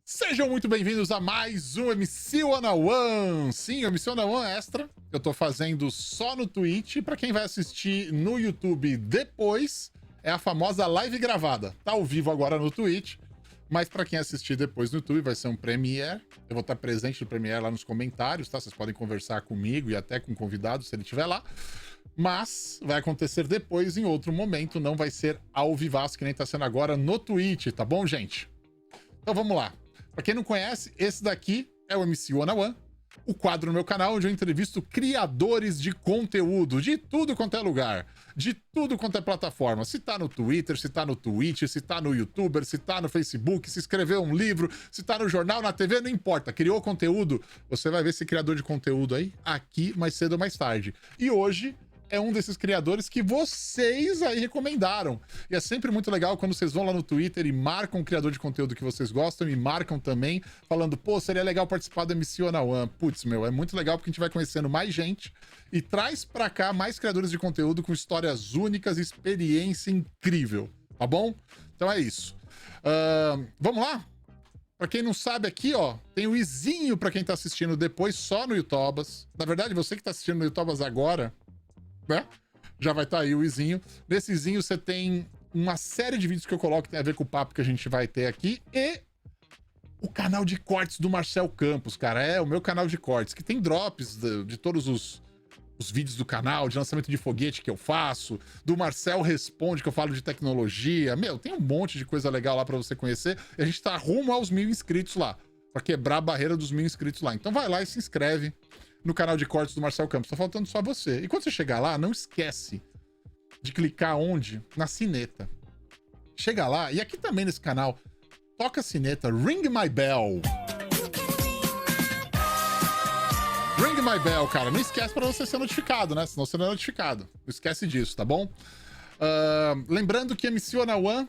Sejam muito bem-vindos a mais um MC 101. Sim, o MC 101 Extra. Eu tô fazendo só no Twitch. Pra quem vai assistir no YouTube depois, é a famosa live gravada. Tá ao vivo agora no Twitch, mas pra quem assistir depois no YouTube vai ser um Premiere. Eu vou estar presente no Premiere lá nos comentários, tá? Vocês podem conversar comigo e até com o convidado se ele estiver lá. Mas vai acontecer depois em outro momento, não vai ser ao vivaço que nem tá sendo agora no Twitch, tá bom, gente? Então vamos lá. Pra quem não conhece, esse daqui é o MC 101, o quadro no meu canal onde eu entrevisto criadores de conteúdo de tudo quanto é lugar, de tudo quanto é plataforma. Se tá no Twitter, se tá no Twitch, se tá no YouTuber, se tá no Facebook, se escreveu um livro, se tá no jornal, na TV, não importa. Criou conteúdo, você vai ver esse criador de conteúdo aí aqui mais cedo ou mais tarde. E hoje é um desses criadores que vocês aí recomendaram. E é sempre muito legal quando vocês vão lá no Twitter e marcam o criador de conteúdo que vocês gostam e marcam também, falando, pô, seria legal participar do MC 101. Putz, meu, é muito legal porque a gente vai conhecendo mais gente e traz pra cá mais criadores de conteúdo com histórias únicas e experiência incrível, tá bom? Então é isso. Vamos lá? Pra quem não sabe aqui, ó, tem o izinho pra quem tá assistindo depois só no YouTubas. Na verdade, você que tá assistindo no YouTubas agora, né? Já vai estar aí o izinho. Nesse izinho você tem uma série de vídeos que eu coloco que tem a ver com o papo que a gente vai ter aqui e o canal de cortes do Marcel Campos, cara. É o meu canal de cortes, que tem drops de todos os vídeos do canal, de lançamento de foguete que eu faço, do Marcel Responde, que eu falo de tecnologia. Meu, tem um monte de coisa legal lá pra você conhecer. E a gente tá rumo aos 1000 inscritos lá, pra quebrar a barreira dos 1000 inscritos lá. Então vai lá e se inscreve no canal de cortes do Marcel Campos. Tá faltando só você. E quando você chegar lá, não esquece de clicar onde? Na sineta. Chega lá, e aqui também nesse canal, toca a sineta, ring my bell. Ring my bell, cara. Não esquece pra você ser notificado, né? Senão você não é notificado. Não esquece disso, tá bom? Lembrando que MC 101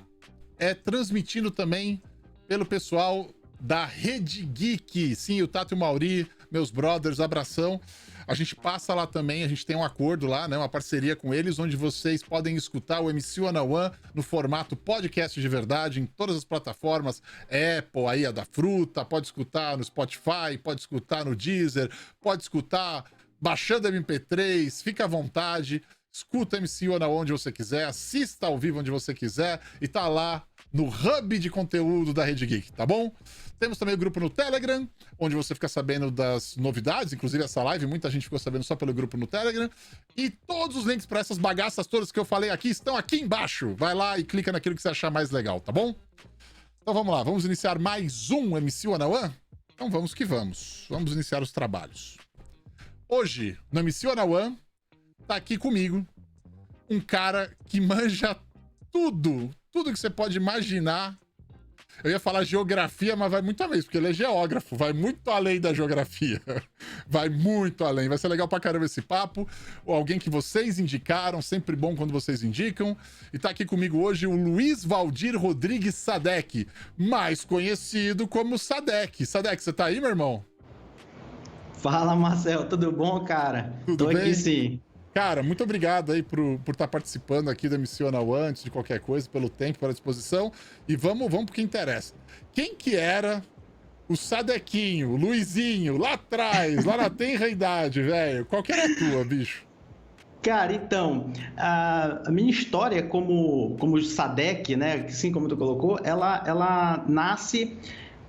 é transmitindo também pelo pessoal da Rede Geek. Sim, o Tato e o Mauri, meus brothers, abração. A gente passa lá também, a gente tem um acordo lá, né? Uma parceria com eles, onde vocês podem escutar o MC 101 no formato podcast de verdade, em todas as plataformas. Apple, aí a da Fruta, pode escutar no Spotify, pode escutar no Deezer, pode escutar baixando MP3, fica à vontade. Escuta MC 101 onde você quiser, assista ao vivo onde você quiser e tá lá no hub de conteúdo da Rede Geek, tá bom? Temos também o grupo no Telegram, onde você fica sabendo das novidades, inclusive essa live, muita gente ficou sabendo só pelo grupo no Telegram. E todos os links para essas bagaças todas que eu falei aqui estão aqui embaixo. Vai lá e clica naquilo que você achar mais legal, tá bom? Então vamos lá, vamos iniciar mais um MC 101? Então vamos que vamos. Vamos iniciar os trabalhos. Hoje, no MC 101, tá aqui comigo um cara que manja tudo que você pode imaginar. Eu ia falar geografia, mas vai muito além, porque ele é geógrafo, vai muito além da geografia. Vai muito além. Vai ser legal pra caramba esse papo. Ou alguém que vocês indicaram, sempre bom quando vocês indicam. E tá aqui comigo hoje o Luiz Valdir Rodrigues Sadek, mais conhecido como Sadek. Sadek, você tá aí, meu irmão? Fala, Marcel, tudo bom, cara? Tudo bem? Aqui sim. Cara, muito obrigado aí por estar participando aqui da MC 101, antes de qualquer coisa, pelo tempo, pela disposição. E vamos pro que interessa. Quem que era o Sadequinho, o Luizinho, lá atrás, lá na tenra idade, velho? Qual que era a tua, bicho? Cara, então, a minha história como Sadek, né, assim como tu colocou, ela nasce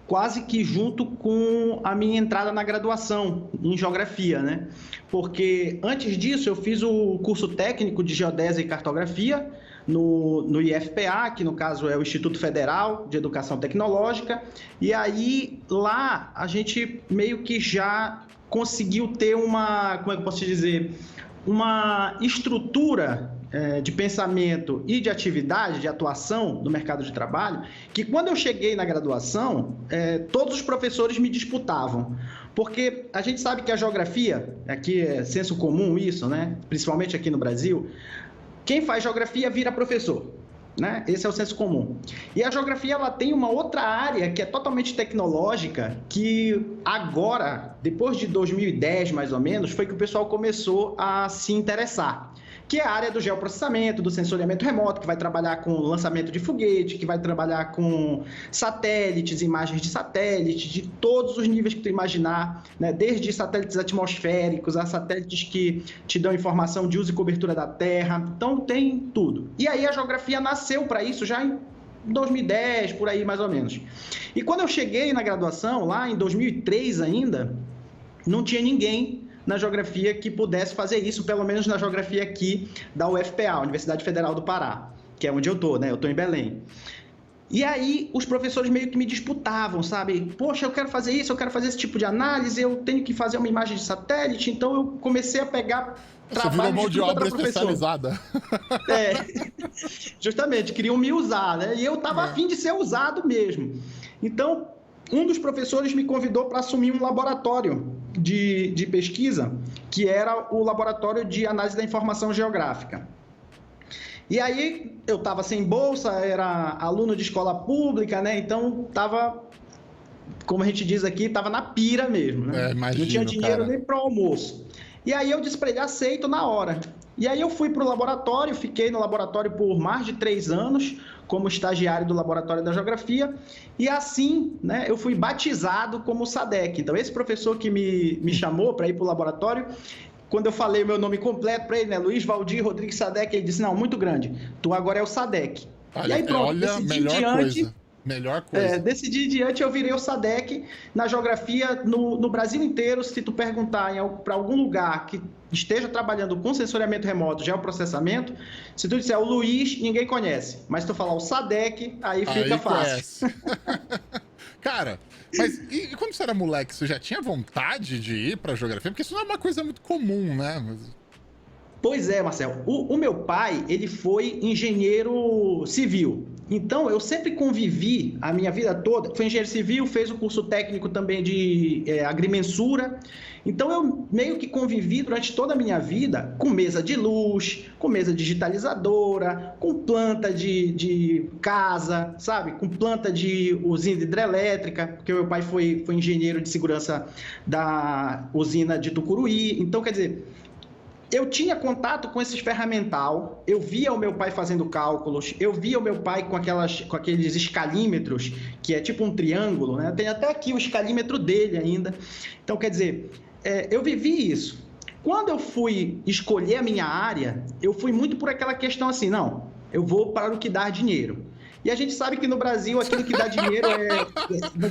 quase que junto com a minha entrada na graduação em geografia, né? Porque antes disso eu fiz o curso técnico de geodésia e cartografia no IFPA, que no caso é o Instituto Federal de Educação Tecnológica, e aí lá a gente meio que já conseguiu ter uma, como é que eu posso te dizer, uma estrutura de pensamento e de atividade, de atuação no mercado de trabalho, que quando eu cheguei na graduação, todos os professores me disputavam. Porque a gente sabe que a geografia, aqui é senso comum isso, né? Principalmente aqui no Brasil, quem faz geografia vira professor, né? Esse é o senso comum. E a geografia ela tem uma outra área que é totalmente tecnológica, que agora, depois de 2010 mais ou menos, foi que o pessoal começou a se interessar, que é a área do geoprocessamento, do sensoriamento remoto, que vai trabalhar com lançamento de foguete, que vai trabalhar com satélites, imagens de satélites, de todos os níveis que tu imaginar, né? Desde satélites atmosféricos a satélites que te dão informação de uso e cobertura da Terra. Então, tem tudo. E aí a geografia nasceu para isso já em 2010, por aí mais ou menos. E quando eu cheguei na graduação, lá em 2003 ainda, não tinha ninguém na geografia que pudesse fazer isso, pelo menos na geografia aqui da UFPA, Universidade Federal do Pará, que é onde eu tô, né? Eu tô em Belém. E aí os professores meio que me disputavam, sabe? Poxa, eu quero fazer isso, eu quero fazer esse tipo de análise, eu tenho que fazer uma imagem de satélite, então eu comecei a pegar Você virou mão de obra especializada. Justamente, queriam me usar, né? E eu tava a fim de ser usado mesmo. Então, um dos professores me convidou para assumir um laboratório de pesquisa, que era o Laboratório de Análise da Informação Geográfica. E aí eu estava sem bolsa, era aluno de escola pública, né? Então estava, como a gente diz aqui, estava na pira mesmo, né? Imagino, não tinha dinheiro, cara, nem para o almoço. E aí eu disse para ele, aceito na hora. E aí eu fui para o laboratório, fiquei no laboratório por mais de 3 anos, como estagiário do Laboratório da Geografia, e assim, né, eu fui batizado como SADEC. Então, esse professor que me chamou para ir para o laboratório, quando eu falei o meu nome completo para ele, né, Luiz Valdir Rodrigues SADEC, ele disse, não, muito grande, tu agora é o SADEC. Olha, e aí pronto, olha, melhor coisa. Desse dia em diante eu virei o SADEC na geografia no Brasil inteiro. Se tu perguntar para algum lugar que esteja trabalhando com sensoriamento remoto, geoprocessamento, se tu disser o Luiz, ninguém conhece. Mas se tu falar o SADEC, aí fica fácil. Cara, mas e quando você era moleque, você já tinha vontade de ir pra geografia? Porque isso não é uma coisa muito comum, né? Pois é, Marcelo. O meu pai, ele foi engenheiro civil. Então, eu sempre convivi a minha vida toda. Foi engenheiro civil, fez o curso técnico também de agrimensura. Então, eu meio que convivi durante toda a minha vida com mesa de luz, com mesa digitalizadora, com planta de casa, sabe? Com planta de usina hidrelétrica, porque meu pai foi engenheiro de segurança da usina de Tucuruí. Então, quer dizer, eu tinha contato com esses ferramental, eu via o meu pai fazendo cálculos, eu via o meu pai com aqueles escalímetros, que é tipo um triângulo, né? Tem até aqui o escalímetro dele ainda. Então, quer dizer, eu vivi isso. Quando eu fui escolher a minha área, eu fui muito por aquela questão assim, não, eu vou para o que dá dinheiro. E a gente sabe que no Brasil aquilo que dá dinheiro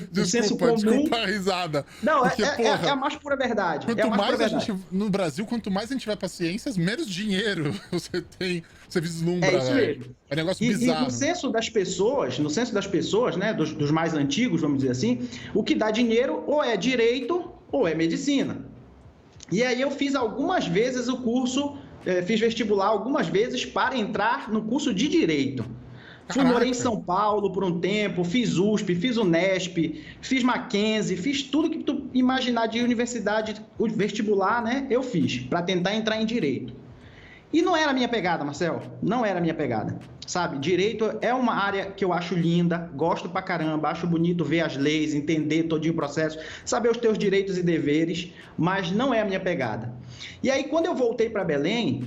do senso comum. Desculpa a risada. Não, porque, é a mais pura verdade. No Brasil, quanto mais a gente vai para ciências, menos dinheiro você tem, você vislumbra. É isso mesmo. É um negócio bizarro. E no senso das pessoas, né, dos mais antigos, vamos dizer assim, o que dá dinheiro ou é direito ou é medicina. E aí eu fiz algumas vezes o curso, fiz vestibular algumas vezes para entrar no curso de direito. Morei em São Paulo por um tempo, fiz USP, fiz Unesp, fiz Mackenzie, fiz tudo que tu imaginar de universidade, vestibular, né? Eu fiz, para tentar entrar em direito. E não era a minha pegada, Marcel, não era a minha pegada, sabe? Direito é uma área que eu acho linda, gosto pra caramba, acho bonito ver as leis, entender todinho o processo, saber os teus direitos e deveres, mas não é a minha pegada. E aí, quando eu voltei para Belém,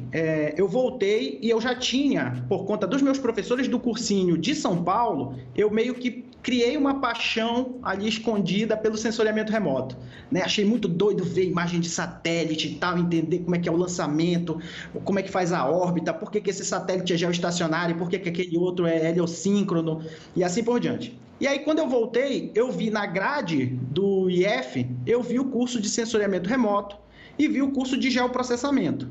eu voltei e eu já tinha, por conta dos meus professores do cursinho de São Paulo, eu meio que criei uma paixão ali escondida pelo sensoriamento remoto, né? Achei muito doido ver imagem de satélite e tal, entender como é que é o lançamento, como é que faz a órbita, por que esse satélite é geoestacionário, por que aquele outro é heliosíncrono e assim por diante. E aí, quando eu voltei, eu vi na grade do IF, eu vi o curso de sensoriamento remoto e vi o curso de geoprocessamento.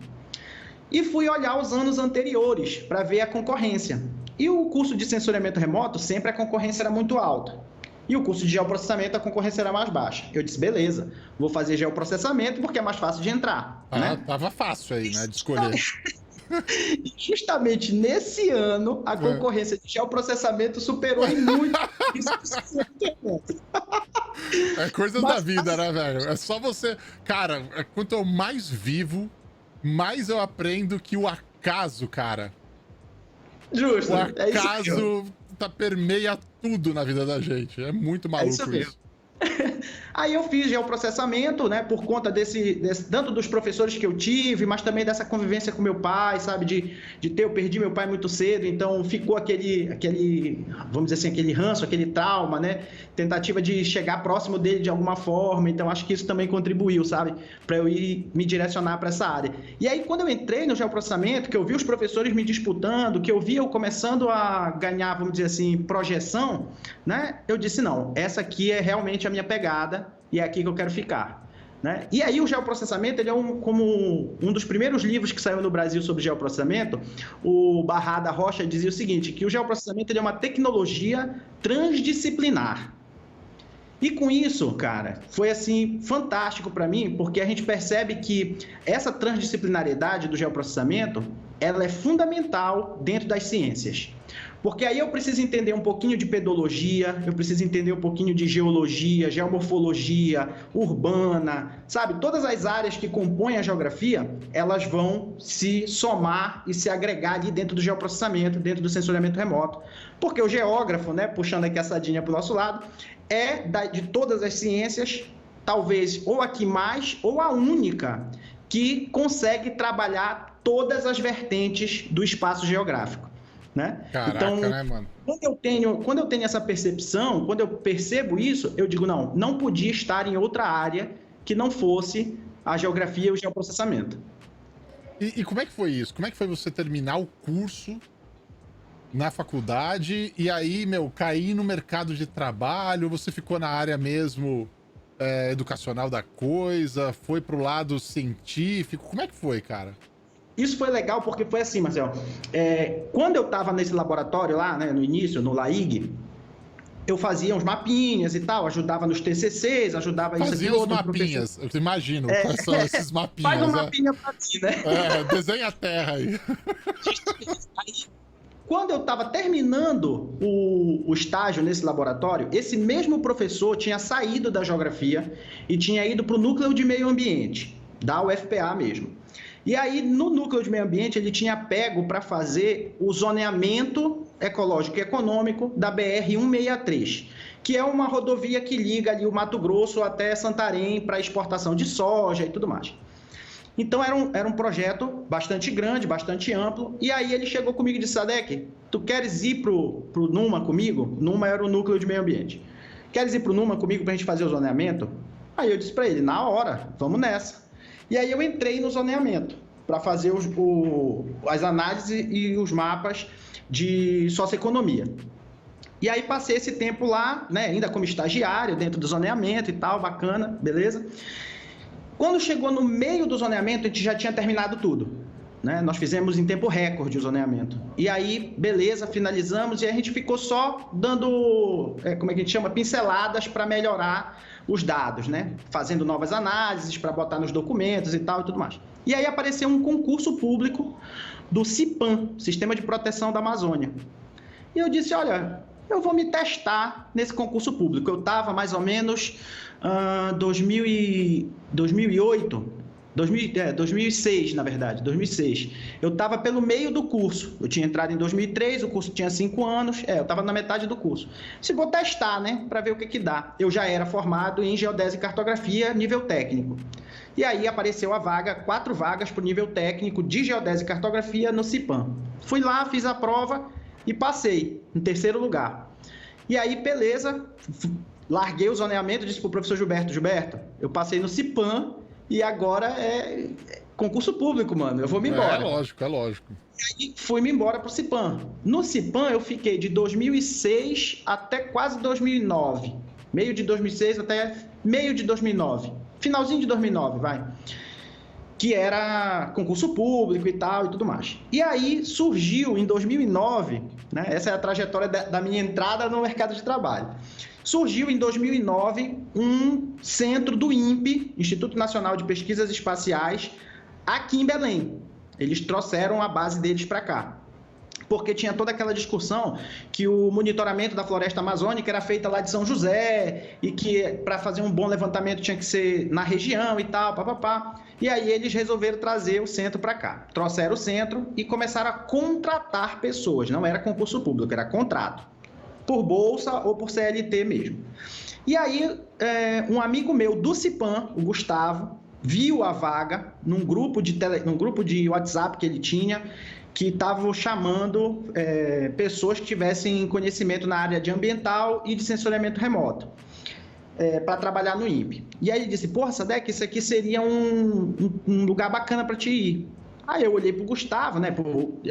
E fui olhar os anos anteriores para ver a concorrência. E o curso de sensoriamento remoto, sempre a concorrência era muito alta. E o curso de geoprocessamento, a concorrência era mais baixa. Eu disse, beleza, vou fazer geoprocessamento porque é mais fácil de entrar. Né? Tava fácil aí, né, de escolher. Justamente nesse ano, a concorrência de geoprocessamento superou em muito isso. É coisa da vida, né, velho? É só você... Cara, quanto eu mais vivo, mais eu aprendo que o acaso, cara... Justo, o acaso permeia tudo na vida da gente. É muito maluco isso. Aí eu fiz geoprocessamento, né, por conta tanto dos professores que eu tive, mas também dessa convivência com meu pai, sabe, eu perdi meu pai muito cedo, então ficou aquele, vamos dizer assim, aquele ranço, aquele trauma, né, tentativa de chegar próximo dele de alguma forma, então acho que isso também contribuiu, sabe, para eu ir me direcionar para essa área. E aí quando eu entrei no geoprocessamento, que eu vi os professores me disputando, que eu vi eu começando a ganhar, vamos dizer assim, projeção, né, eu disse, não, essa aqui é realmente a minha pegada, e é aqui que eu quero ficar. Né? E aí o geoprocessamento, ele é como um dos primeiros livros que saiu no Brasil sobre geoprocessamento, o Barrada Rocha dizia o seguinte, que o geoprocessamento ele é uma tecnologia transdisciplinar. E com isso, cara, foi assim fantástico para mim, porque a gente percebe que essa transdisciplinariedade do geoprocessamento, ela é fundamental dentro das ciências. Porque aí eu preciso entender um pouquinho de pedologia, eu preciso entender um pouquinho de geologia, geomorfologia, urbana, sabe? Todas as áreas que compõem a geografia, elas vão se somar e se agregar ali dentro do geoprocessamento, dentro do sensoriamento remoto. Porque o geógrafo, né, puxando aqui a sardinha para o nosso lado, de todas as ciências, talvez ou a que mais ou a única que consegue trabalhar todas as vertentes do espaço geográfico. Né? Caraca, então, né, mano? Quando eu tenho essa percepção, quando eu percebo isso, eu digo, não podia estar em outra área que não fosse a geografia e o geoprocessamento. E como é que foi isso? Como é que foi você terminar o curso na faculdade e aí, cair no mercado de trabalho? Você ficou na área mesmo educacional da coisa? Foi pro lado científico? Como é que foi, cara? Isso foi legal porque foi assim, Marcelo. Quando eu estava nesse laboratório lá, né, no início, no LAIG, eu fazia uns mapinhas e tal, ajudava nos TCCs, ajudava isso aqui. Fazia os mapinhas, eu imagino quais são esses mapinhas. Faz um mapinha pra ti, né? Desenha a terra aí. Quando eu estava terminando o estágio nesse laboratório, esse mesmo professor tinha saído da geografia e tinha ido para o núcleo de meio ambiente, da UFPA mesmo. E aí, no núcleo de meio ambiente, ele tinha pego para fazer o zoneamento ecológico e econômico da BR-163, que é uma rodovia que liga ali o Mato Grosso até Santarém para exportação de soja e tudo mais. Então, era um projeto bastante grande, bastante amplo. E aí, ele chegou comigo e disse, Sadek, tu queres ir pro NUMA comigo? NUMA era o núcleo de meio ambiente. Queres ir pro NUMA comigo para a gente fazer o zoneamento? Aí eu disse para ele, na hora, vamos nessa. E aí eu entrei no zoneamento para fazer as análises e os mapas de socioeconomia. E aí passei esse tempo lá, né, ainda como estagiário, dentro do zoneamento e tal, bacana, beleza? Quando chegou no meio do zoneamento, a gente já tinha terminado tudo. Né? Nós fizemos em tempo recorde o zoneamento. E aí, beleza, finalizamos e a gente ficou só dando, como é que a gente chama, pinceladas para melhorar os dados, né? Fazendo novas análises para botar nos documentos e tal e tudo mais. E aí apareceu um concurso público do CIPAM, Sistema de Proteção da Amazônia. E eu disse, olha, eu vou me testar nesse concurso público. Eu estava mais ou menos 2006, na verdade, 2006. Eu estava pelo meio do curso. Eu tinha entrado em 2003, o curso tinha 5 anos. Eu estava na metade do curso. Se vou testar, né, para ver o que dá. Eu já era formado em geodésia e cartografia, nível técnico. E aí apareceu a vaga, 4 vagas para o nível técnico de geodésia e cartografia no CIPAM. Fui lá, fiz a prova e passei em 3º lugar. E aí, beleza, larguei o zoneamento, disse para o professor Gilberto, eu passei no CIPAM, e agora é concurso público, mano. Eu vou me embora. É lógico. E aí fui-me embora pro CIPAM. No CIPAM eu fiquei de 2006 até quase 2009. Meio de 2006 até meio de 2009. Finalzinho de 2009, vai. Que era concurso público e tal e tudo mais. E aí surgiu em 2009, né? Essa é a trajetória da minha entrada no mercado de trabalho. Surgiu em 2009 um centro do INPE, Instituto Nacional de Pesquisas Espaciais, aqui em Belém. Eles trouxeram a base deles para cá. Porque tinha toda aquela discussão que o monitoramento da floresta amazônica era feita lá de São José e que para fazer um bom levantamento tinha que ser na região e tal, papapá. E aí eles resolveram trazer o centro para cá. Trouxeram o centro e começaram a contratar pessoas. Não era concurso público, era contrato. por bolsa ou por CLT mesmo. E aí, um amigo meu do Cipan, o Gustavo, viu a vaga num grupo de WhatsApp que ele tinha, que estavam chamando pessoas que tivessem conhecimento na área de ambiental e de sensoriamento remoto, para trabalhar no INPE. E aí ele disse, porra, Sadek, isso aqui seria um lugar bacana para te ir. Aí eu olhei pro Gustavo, né?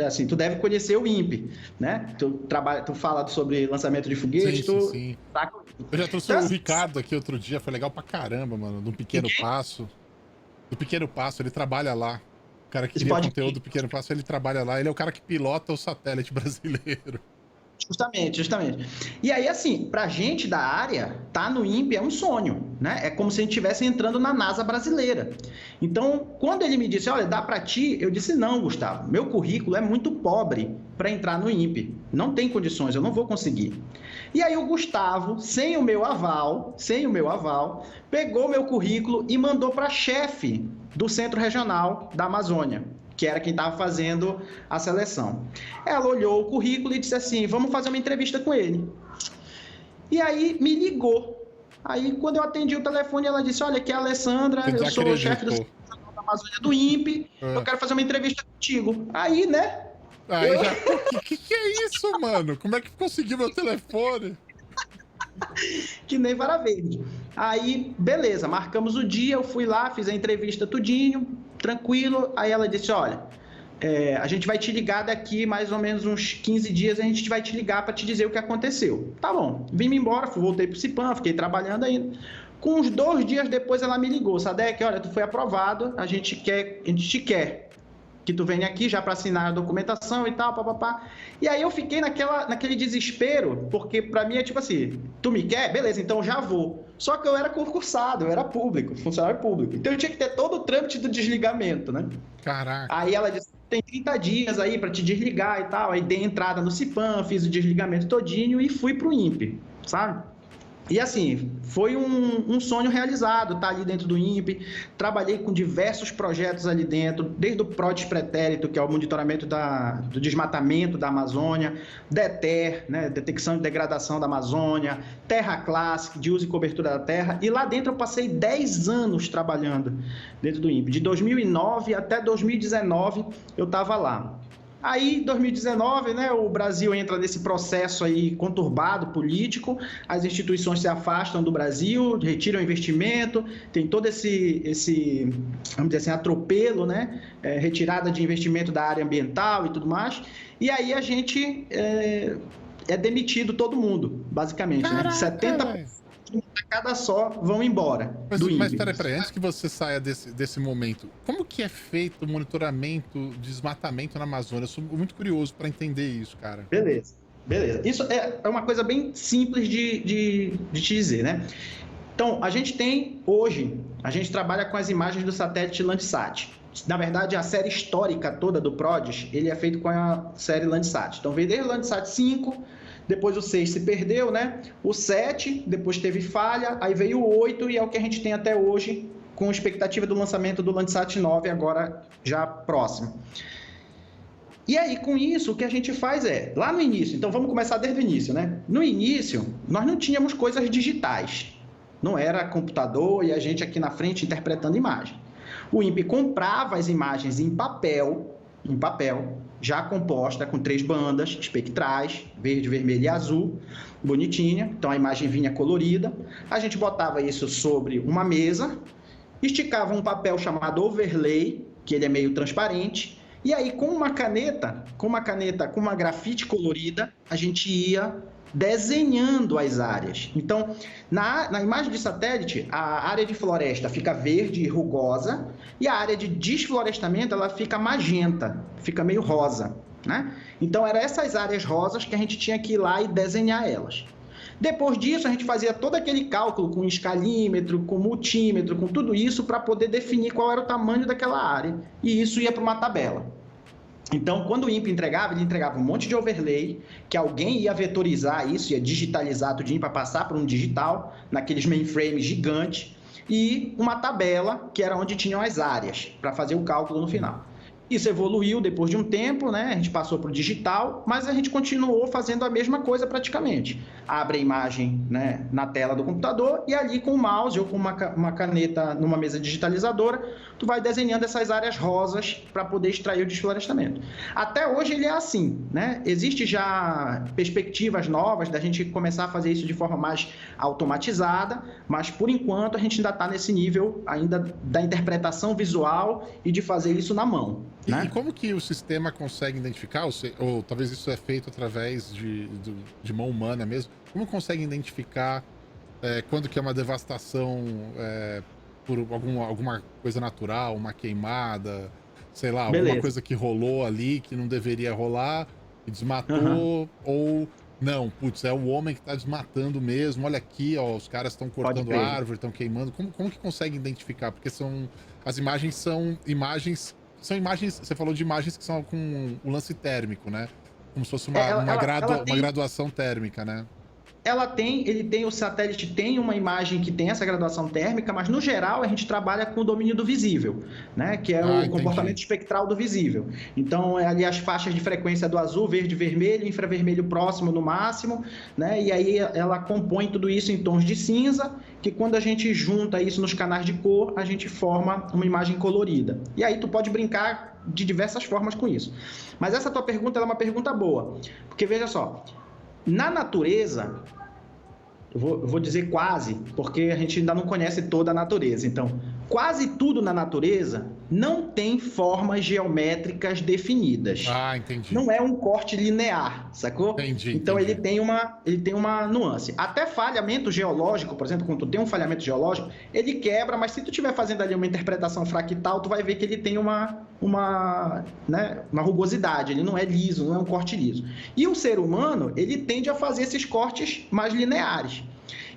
Assim, tu deve conhecer o INPE, né? Tu fala sobre lançamento de foguete, sim. Tá... Eu já trouxe o Ricardo aqui outro dia, foi legal pra caramba, mano, do Pequeno Passo. Do Pequeno Passo, ele trabalha lá. O cara que cria conteúdo do Pequeno Passo, ele trabalha lá. Ele é o cara que pilota o satélite brasileiro. Justamente. E aí, assim, pra gente da área, tá no INPE é um sonho, né? É como se a gente estivesse entrando na NASA brasileira. Então, quando ele me disse, olha, dá pra ti? Eu disse, não, Gustavo, meu currículo é muito pobre para entrar no INPE. Não tem condições, eu não vou conseguir. E aí o Gustavo, sem o meu aval, pegou meu currículo e mandou para a chefe do Centro Regional da Amazônia, que era quem estava fazendo a seleção. Ela olhou o currículo e disse assim, vamos fazer uma entrevista com ele. E aí me ligou. Aí quando eu atendi o telefone, ela disse, olha, aqui é a Alessandra, eu sou o chefe do Centro Regional da Amazônia do INPE, eu quero fazer uma entrevista contigo. Aí, né? Aí já... que é isso, mano? Como é que conseguiu meu telefone? Que nem vara verde. Aí, beleza, marcamos o dia, eu fui lá, fiz a entrevista tudinho, tranquilo. Aí ela disse, olha, a gente vai te ligar daqui mais ou menos uns 15 dias, a gente vai te ligar para te dizer o que aconteceu. Tá bom, vim-me embora, voltei pro Cipan, fiquei trabalhando ainda. Com uns 2 dias depois ela me ligou, Sadek, olha, tu foi aprovado, a gente te quer que tu venha aqui já para assinar a documentação e tal, papapá. E aí eu fiquei naquele desespero, porque para mim é tipo assim, tu me quer? Beleza, então já vou. Só que eu era concursado, eu era público, funcionário público. Então eu tinha que ter todo o trâmite do desligamento, né? Caraca. Aí ela disse, tem 30 dias aí para te desligar e tal. Aí dei entrada no Cipan, fiz o desligamento todinho e fui pro INPE, sabe? E assim, foi um sonho realizado, estar ali dentro do INPE. Trabalhei com diversos projetos ali dentro, desde o PRODES Pretérito, que é o monitoramento do desmatamento da Amazônia, DETER, né, detecção e degradação da Amazônia, Terra Classic, de uso e cobertura da terra. E lá dentro eu passei 10 anos trabalhando dentro do INPE. De 2009 até 2019 eu estava lá. Aí, em 2019, né, o Brasil entra nesse processo aí conturbado político, as instituições se afastam do Brasil, retiram investimento, tem todo esse vamos dizer assim, atropelo, né, retirada de investimento da área ambiental e tudo mais, e aí a gente é demitido todo mundo, basicamente. Caraca, né? 70% a cada só vão embora. Mas peraí, antes que você saia desse momento, como que é feito o monitoramento de desmatamento na Amazônia? Eu sou muito curioso para entender isso, cara. Beleza. Isso é uma coisa bem simples de te dizer, né? Então, a gente trabalha com as imagens do satélite Landsat. Na verdade, a série histórica toda do PRODES, ele é feito com a série Landsat. Então, veio desde o Landsat 5, depois o 6 se perdeu, né? O 7, depois teve falha, aí veio o 8 e é o que a gente tem até hoje, com expectativa do lançamento do Landsat 9, agora já próximo. E aí, com isso, o que a gente faz lá no início, então vamos começar desde o início, né? No início, nós não tínhamos coisas digitais. Não era computador e a gente aqui na frente interpretando imagem. O INPE comprava as imagens em papel, já composta com 3 bandas espectrais, verde, vermelho e azul, bonitinha. Então a imagem vinha colorida. A gente botava isso sobre uma mesa, esticava um papel chamado overlay, que ele é meio transparente, e aí com uma grafite colorida, a gente ia desenhando as áreas. Então, na imagem de satélite, a área de floresta fica verde e rugosa, e a área de desflorestamento ela fica magenta, fica meio rosa, né? Então, eram essas áreas rosas que a gente tinha que ir lá e desenhar elas. Depois disso, a gente fazia todo aquele cálculo com escalímetro, com multímetro, com tudo isso para poder definir qual era o tamanho daquela área, e isso ia para uma tabela. Então, quando o INPE entregava, ele entregava um monte de overlay, que alguém ia vetorizar isso, ia digitalizar tudinho para passar para um digital, naqueles mainframes gigantes, e uma tabela, que era onde tinham as áreas, para fazer o cálculo no final. Isso evoluiu depois de um tempo, né? A gente passou para o digital, mas a gente continuou fazendo a mesma coisa praticamente. Abre a imagem, né, na tela do computador e ali com o mouse ou com uma caneta numa mesa digitalizadora, tu vai desenhando essas áreas rosas para poder extrair o desflorestamento. Até hoje ele é assim, né? Existe já perspectivas novas da gente começar a fazer isso de forma mais automatizada, mas por enquanto a gente ainda está nesse nível ainda da interpretação visual e de fazer isso na mão. Né? E como que o sistema consegue identificar, ou talvez isso é feito através de mão humana mesmo, como consegue identificar quando que é uma devastação por alguma coisa natural, uma queimada, sei lá, alguma coisa que rolou ali que não deveria rolar e desmatou, ou não, putz, é o homem que está desmatando mesmo, olha aqui, ó, os caras estão cortando árvore, estão queimando, como que consegue identificar? Porque as imagens são imagens, você falou de imagens que são com o lance térmico, né? Como se fosse uma graduação térmica, né? O satélite tem uma imagem que tem essa graduação térmica, mas no geral a gente trabalha com o domínio do visível, né? Que é o comportamento espectral do visível. Então, ali as faixas de frequência do azul, verde, vermelho, infravermelho próximo no máximo, né? E aí ela compõe tudo isso em tons de cinza, que quando a gente junta isso nos canais de cor, a gente forma uma imagem colorida. E aí tu pode brincar de diversas formas com isso. Mas essa tua pergunta é uma pergunta boa, porque veja só, na natureza, eu vou dizer quase, porque a gente ainda não conhece toda a natureza. Então, quase tudo na natureza não tem formas geométricas definidas. Ah, entendi. Não é um corte linear, sacou? Entendi. Então, ele tem uma nuance. Até falhamento geológico, por exemplo, quando tu tem um falhamento geológico, ele quebra, mas se tu estiver fazendo ali uma interpretação fractal, tu vai ver que ele tem uma rugosidade, ele não é liso, não é um corte liso. E o ser humano, ele tende a fazer esses cortes mais lineares.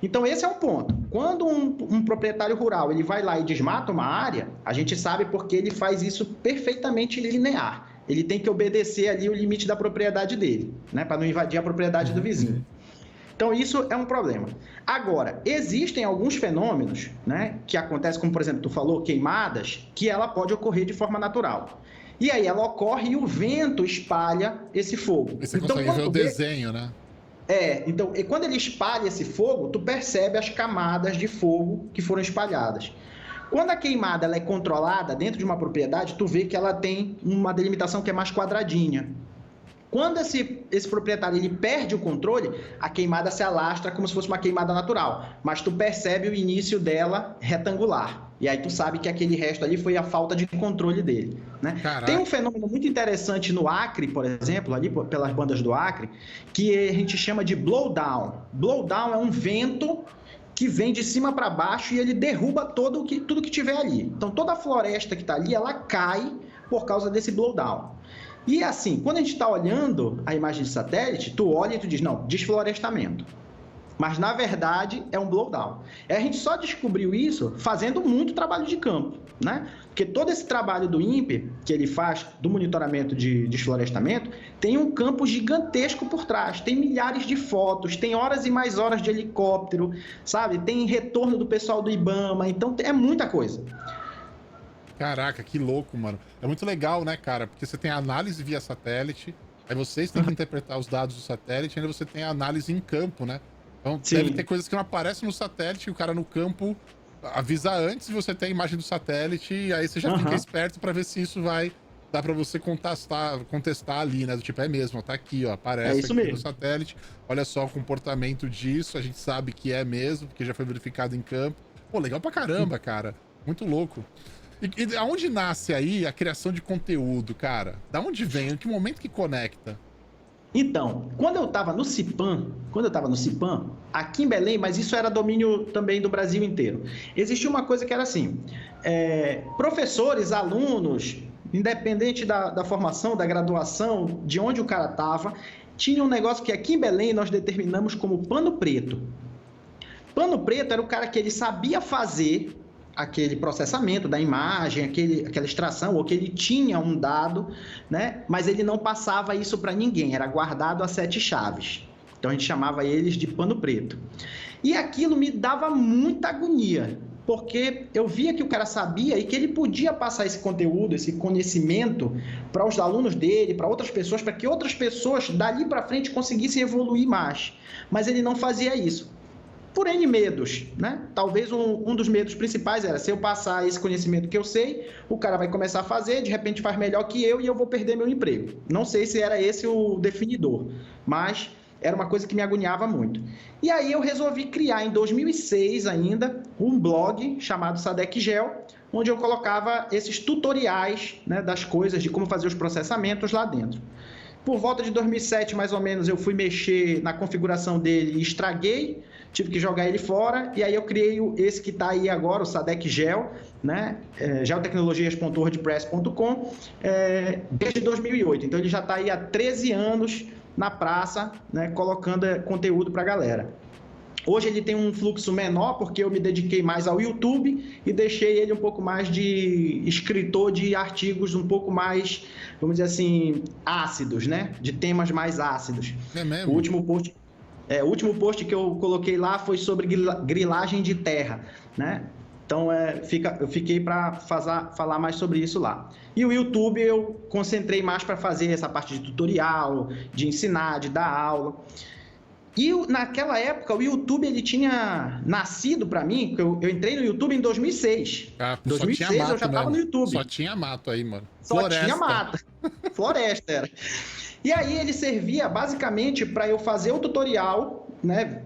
Então, esse é um ponto. Quando um proprietário rural ele vai lá e desmata uma área, a gente sabe porque ele faz isso perfeitamente linear. Ele tem que obedecer ali o limite da propriedade dele, né, para não invadir a propriedade do vizinho. Então, isso é um problema. Agora, existem alguns fenômenos, né, que acontecem, como, por exemplo, tu falou, queimadas, que ela pode ocorrer de forma natural. E aí ela ocorre e o vento espalha esse fogo. E você consegue ver o desenho, né? Então, e quando ele espalha esse fogo, tu percebe as camadas de fogo que foram espalhadas. Quando a queimada ela é controlada dentro de uma propriedade, tu vê que ela tem uma delimitação que é mais quadradinha. Quando esse proprietário ele perde o controle, a queimada se alastra como se fosse uma queimada natural, mas tu percebe o início dela retangular. E aí tu sabe que aquele resto ali foi a falta de controle dele, né? Tem um fenômeno muito interessante no Acre, por exemplo, ali pelas bandas do Acre, que a gente chama de blowdown. Blowdown é um vento que vem de cima para baixo e ele derruba tudo que tiver ali. Então toda a floresta que está ali, ela cai por causa desse blowdown. E assim, quando a gente está olhando a imagem de satélite, tu olha e tu diz, não, desflorestamento. Mas, na verdade, é um blowdown. A gente só descobriu isso fazendo muito trabalho de campo, né? Porque todo esse trabalho do INPE, que ele faz do monitoramento de desflorestamento, tem um campo gigantesco por trás. Tem milhares de fotos, tem horas e mais horas de helicóptero, sabe? Tem retorno do pessoal do IBAMA, então é muita coisa. Caraca, que louco, mano. É muito legal, né, cara? Porque você tem a análise via satélite, aí vocês têm que interpretar os dados do satélite, ainda você tem a análise em campo, né? Então, deve ter coisas que não aparecem no satélite, e o cara no campo avisa antes e você tem a imagem do satélite, e aí você já fica esperto pra ver se isso vai dar pra você contestar ali, né? Do tipo, é mesmo, tá aqui, ó, aparece aqui no satélite, olha só o comportamento disso, a gente sabe que é mesmo, porque já foi verificado em campo. Pô, legal pra caramba, cara. Muito louco. E aonde nasce aí a criação de conteúdo, cara? Da onde vem? Em que momento que conecta? Então, quando eu estava no CIPAM, aqui em Belém, mas isso era domínio também do Brasil inteiro, existia uma coisa que era assim, professores, alunos, independente da formação, da graduação, de onde o cara estava, tinha um negócio que aqui em Belém nós determinamos como pano preto. Pano preto era o cara que ele sabia fazer aquele processamento da imagem, aquela extração, ou que ele tinha um dado, né? Mas ele não passava isso para ninguém, era guardado a 7 chaves. Então a gente chamava eles de pano preto. E aquilo me dava muita agonia, porque eu via que o cara sabia e que ele podia passar esse conteúdo, esse conhecimento para os alunos dele, para outras pessoas, para que outras pessoas dali para frente conseguissem evoluir mais. Mas ele não fazia isso. Por N medos, né? Talvez um dos medos principais era, se eu passar esse conhecimento que eu sei, o cara vai começar a fazer, de repente faz melhor que eu e eu vou perder meu emprego. Não sei se era esse o definidor, mas era uma coisa que me agoniava muito. E aí eu resolvi criar, em 2006 ainda, um blog chamado Sadek Gel, onde eu colocava esses tutoriais, né, das coisas, de como fazer os processamentos lá dentro. Por volta de 2007, mais ou menos, eu fui mexer na configuração dele e estraguei, tive que jogar ele fora, e aí eu criei esse que está aí agora, o Sadek Gel, né? geotecnologias.wordpress.com, desde 2008. Então ele já está aí há 13 anos na praça, né? Colocando conteúdo para a galera. Hoje ele tem um fluxo menor, porque eu me dediquei mais ao YouTube e deixei ele um pouco mais de escritor de artigos um pouco mais, vamos dizer assim, ácidos, né? De temas mais ácidos. É mesmo? O último post que eu coloquei lá foi sobre grilagem de terra, né? Então, eu fiquei para falar mais sobre isso lá. E o YouTube eu concentrei mais para fazer essa parte de tutorial, de ensinar, de dar aula. E naquela época, o YouTube ele tinha nascido para mim, eu entrei no YouTube em 2006. Ah, 2006 eu já estava no YouTube. Só tinha mato aí, mano. Só tinha mato. Floresta era. E aí ele servia basicamente para eu fazer o tutorial, né,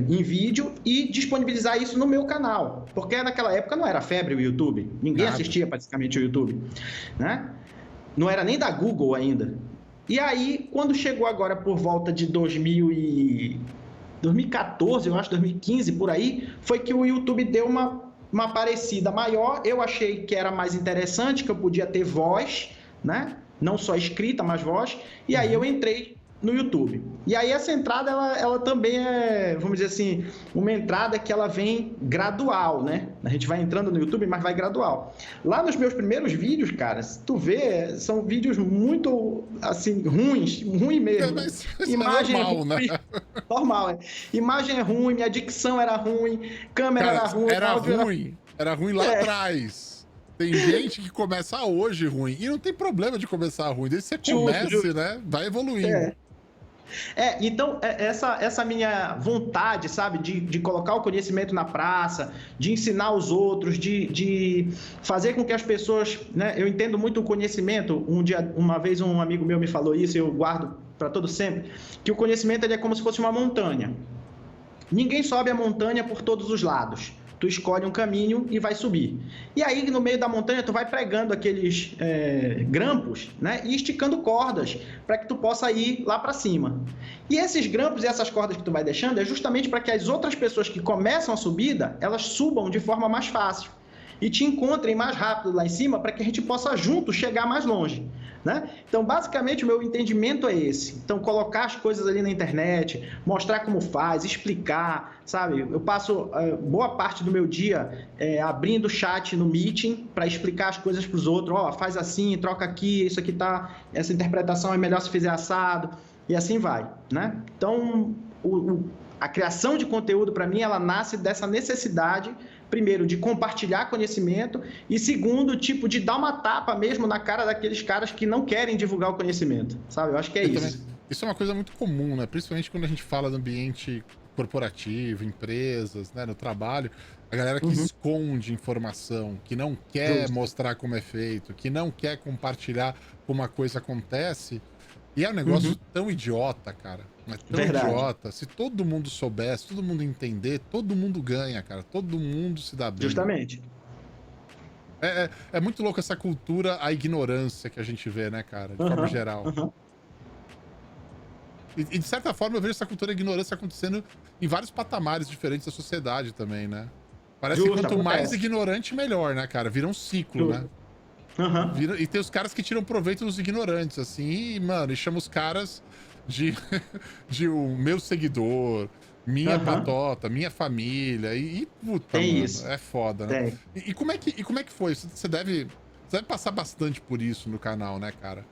em vídeo e disponibilizar isso no meu canal. Porque naquela época não era febre o YouTube. Ninguém assistia praticamente o YouTube, né? Não era nem da Google ainda. E aí, quando chegou agora por volta de 2014, eu acho, 2015, por aí, foi que o YouTube deu uma aparecida maior. Eu achei que era mais interessante, que eu podia ter voz, né? Não só escrita, mas voz. E aí eu entrei no YouTube. E aí essa entrada, ela também é, vamos dizer assim, uma entrada que ela vem gradual, né? A gente vai entrando no YouTube, mas vai gradual. Lá nos meus primeiros vídeos, cara, se tu vê, são vídeos muito, assim, ruim mesmo. Mas imagem é normal, ruim, né? Normal, é. Imagem é ruim, minha dicção era ruim, câmera Cara, era ruim. Era ruim lá atrás. Tem gente que começa hoje ruim. E não tem problema de começar ruim. Desde que você comece, né? Vai evoluindo. Então, essa minha vontade, sabe, de colocar o conhecimento na praça, de ensinar os outros, de fazer com que as pessoas, né, eu entendo muito o conhecimento. Uma vez um amigo meu me falou isso, eu guardo para todo sempre, que o conhecimento ele é como se fosse uma montanha. Ninguém sobe a montanha por todos os lados. Tu escolhe um caminho e vai subir. E aí, no meio da montanha, tu vai pregando aqueles grampos, né? E esticando cordas para que tu possa ir lá para cima. E esses grampos e essas cordas que tu vai deixando é justamente para que as outras pessoas que começam a subida, elas subam de forma mais fácil e te encontrem mais rápido lá em cima para que a gente possa juntos chegar mais longe, né? Então, basicamente, o meu entendimento é esse. Então, colocar as coisas ali na internet, mostrar como faz, explicar, sabe? Eu passo boa parte do meu dia abrindo chat no Meeting para explicar as coisas para os outros. Ó, faz assim, troca aqui, isso aqui tá... Essa interpretação é melhor se fizer assado, e assim vai, né? Então, a criação de conteúdo, para mim, ela nasce dessa necessidade, primeiro, de compartilhar conhecimento e, segundo, tipo, de dar uma tapa mesmo na cara daqueles caras que não querem divulgar o conhecimento, sabe? Eu acho que é isso. Também. Isso é uma coisa muito comum, né? Principalmente quando a gente fala do ambiente corporativo, empresas, né? No trabalho, a galera que esconde informação, que não quer mostrar como é feito, que não quer compartilhar como a coisa acontece. E é um negócio tão idiota, cara. É tão idiota. Se todo mundo soubesse, todo mundo entender, todo mundo ganha, cara. Todo mundo se dá bem. Justamente. É muito louco essa cultura, a ignorância que a gente vê, né, cara? De forma geral. E, de certa forma, eu vejo essa cultura da ignorância acontecendo em vários patamares diferentes da sociedade também, né? Parece que quanto mais ignorante, melhor, né, cara? Vira um ciclo, né? E tem os caras que tiram proveito dos ignorantes, assim, e, mano, e chama os caras de o meu seguidor, minha patota, minha família, e puta, mano, isso. É foda, né? E como é que foi? Você deve passar bastante por isso no canal, né, cara?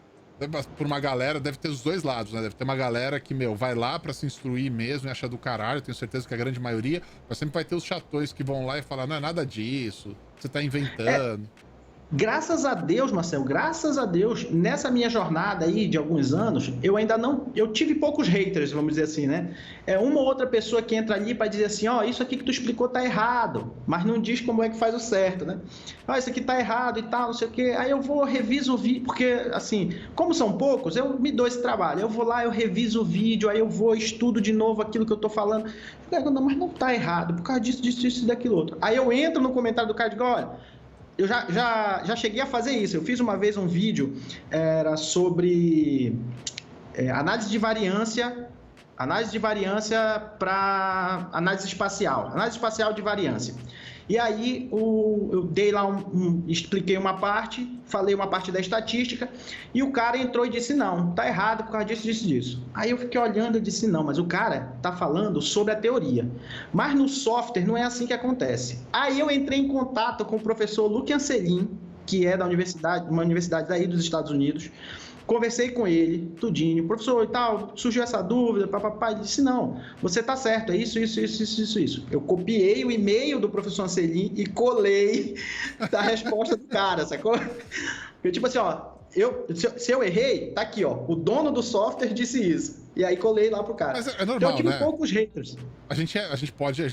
por uma galera, deve ter os dois lados, né? Deve ter uma galera que, meu, vai lá pra se instruir mesmo e achar do caralho, tenho certeza que a grande maioria, mas sempre vai ter os chatões que vão lá e falar, não é nada disso, você tá inventando. Graças a Deus, Marcelo, graças a Deus, nessa minha jornada aí de alguns anos, eu tive poucos haters, vamos dizer assim, né? É uma ou outra pessoa que entra ali para dizer assim, ó, isso aqui que tu explicou tá errado, mas não diz como é que faz o certo, né? Ó, isso aqui tá errado e tal, não sei o quê. Aí eu vou, reviso o vídeo, porque, assim, como são poucos, eu me dou esse trabalho. Eu vou lá, eu reviso o vídeo, aí eu vou, estudo de novo aquilo que eu tô falando. Não, mas não tá errado, por causa disso, disso e daquilo outro. Aí eu entro no comentário do cara e digo, olha, eu já cheguei a fazer isso. Eu fiz uma vez um vídeo, era sobre análise de variância para análise espacial de variância. E aí eu dei lá expliquei uma parte, falei uma parte da estatística, e o cara entrou e disse, não, tá errado por causa disso. Aí eu fiquei olhando e disse, não, mas o cara tá falando sobre a teoria. Mas no software não é assim que acontece. Aí eu entrei em contato com o professor Luke Ancelin, que é da uma universidade daí dos Estados Unidos. Conversei com ele, tudinho, professor e tal, surgiu essa dúvida, papapá, ele disse, não, você tá certo, é isso. Eu copiei o e-mail do professor Ancelin e colei a resposta do cara, sacou? Porque, tipo assim, ó, se eu errei, tá aqui, ó, o dono do software disse isso. E aí colei lá pro cara. Mas é normal, então eu tive né? poucos haters. A gente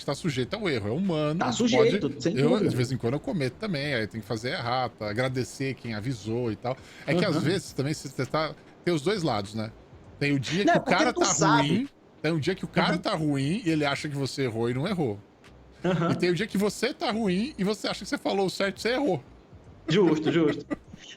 tá sujeito ao erro, é humano. Tá sujeito, sem dúvida. De vez em quando eu cometo também, aí tem que fazer errata, agradecer quem avisou e tal. É que às vezes também você tá... Tem os dois lados, né? Tem o dia que o cara tá ruim, tem o dia que o cara tá ruim e ele acha que você errou e não errou. E tem o dia que você tá ruim e você acha que você falou o certo e você errou. Justo.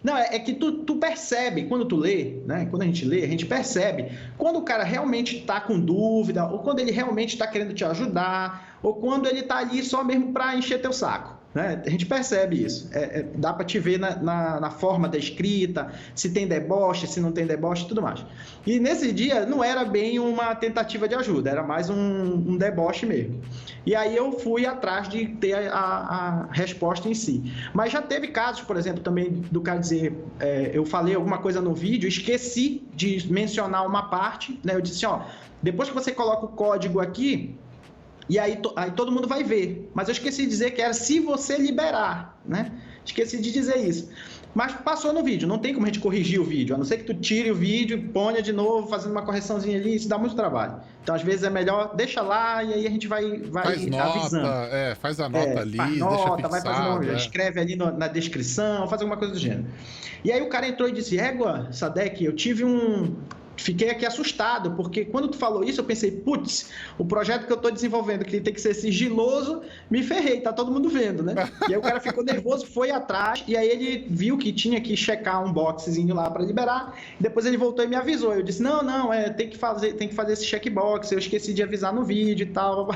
Não, é que tu percebe, quando tu lê, né? Quando a gente lê, a gente percebe quando o cara realmente tá com dúvida, ou quando ele realmente tá querendo te ajudar, ou quando ele tá ali só mesmo para encher teu saco. Né? A gente percebe isso. Dá para te ver na forma da escrita, se tem deboche, se não tem deboche e tudo mais. E nesse dia não era bem uma tentativa de ajuda, era mais um deboche mesmo. E aí eu fui atrás de ter a resposta em si. Mas já teve casos, por exemplo, também do cara dizer, eu falei alguma coisa no vídeo, esqueci de mencionar uma parte, né? Eu disse, ó, depois que você coloca o código aqui, e aí todo mundo vai ver. Mas eu esqueci de dizer que era se você liberar, né? Esqueci de dizer isso. Mas passou no vídeo, não tem como a gente corrigir o vídeo, a não ser que tu tire o vídeo, ponha de novo, fazendo uma correção ali, isso dá muito trabalho. Então, às vezes, é melhor, deixa lá e aí a gente vai faz nota, avisando. Faz a nota ali, faz deixa nota, fixado, vai fazendo, escreve ali na descrição, faz alguma coisa do gênero. E aí o cara entrou e disse, égua, Sadek, eu tive Fiquei aqui assustado, porque quando tu falou isso, eu pensei, putz, o projeto que eu estou desenvolvendo, que tem que ser sigiloso, me ferrei, tá todo mundo vendo, né? E aí o cara ficou nervoso, foi atrás, e aí ele viu que tinha que checar um boxzinho lá para liberar, depois ele voltou e me avisou. Eu disse, não, tem que fazer esse checkbox, eu esqueci de avisar no vídeo e tal,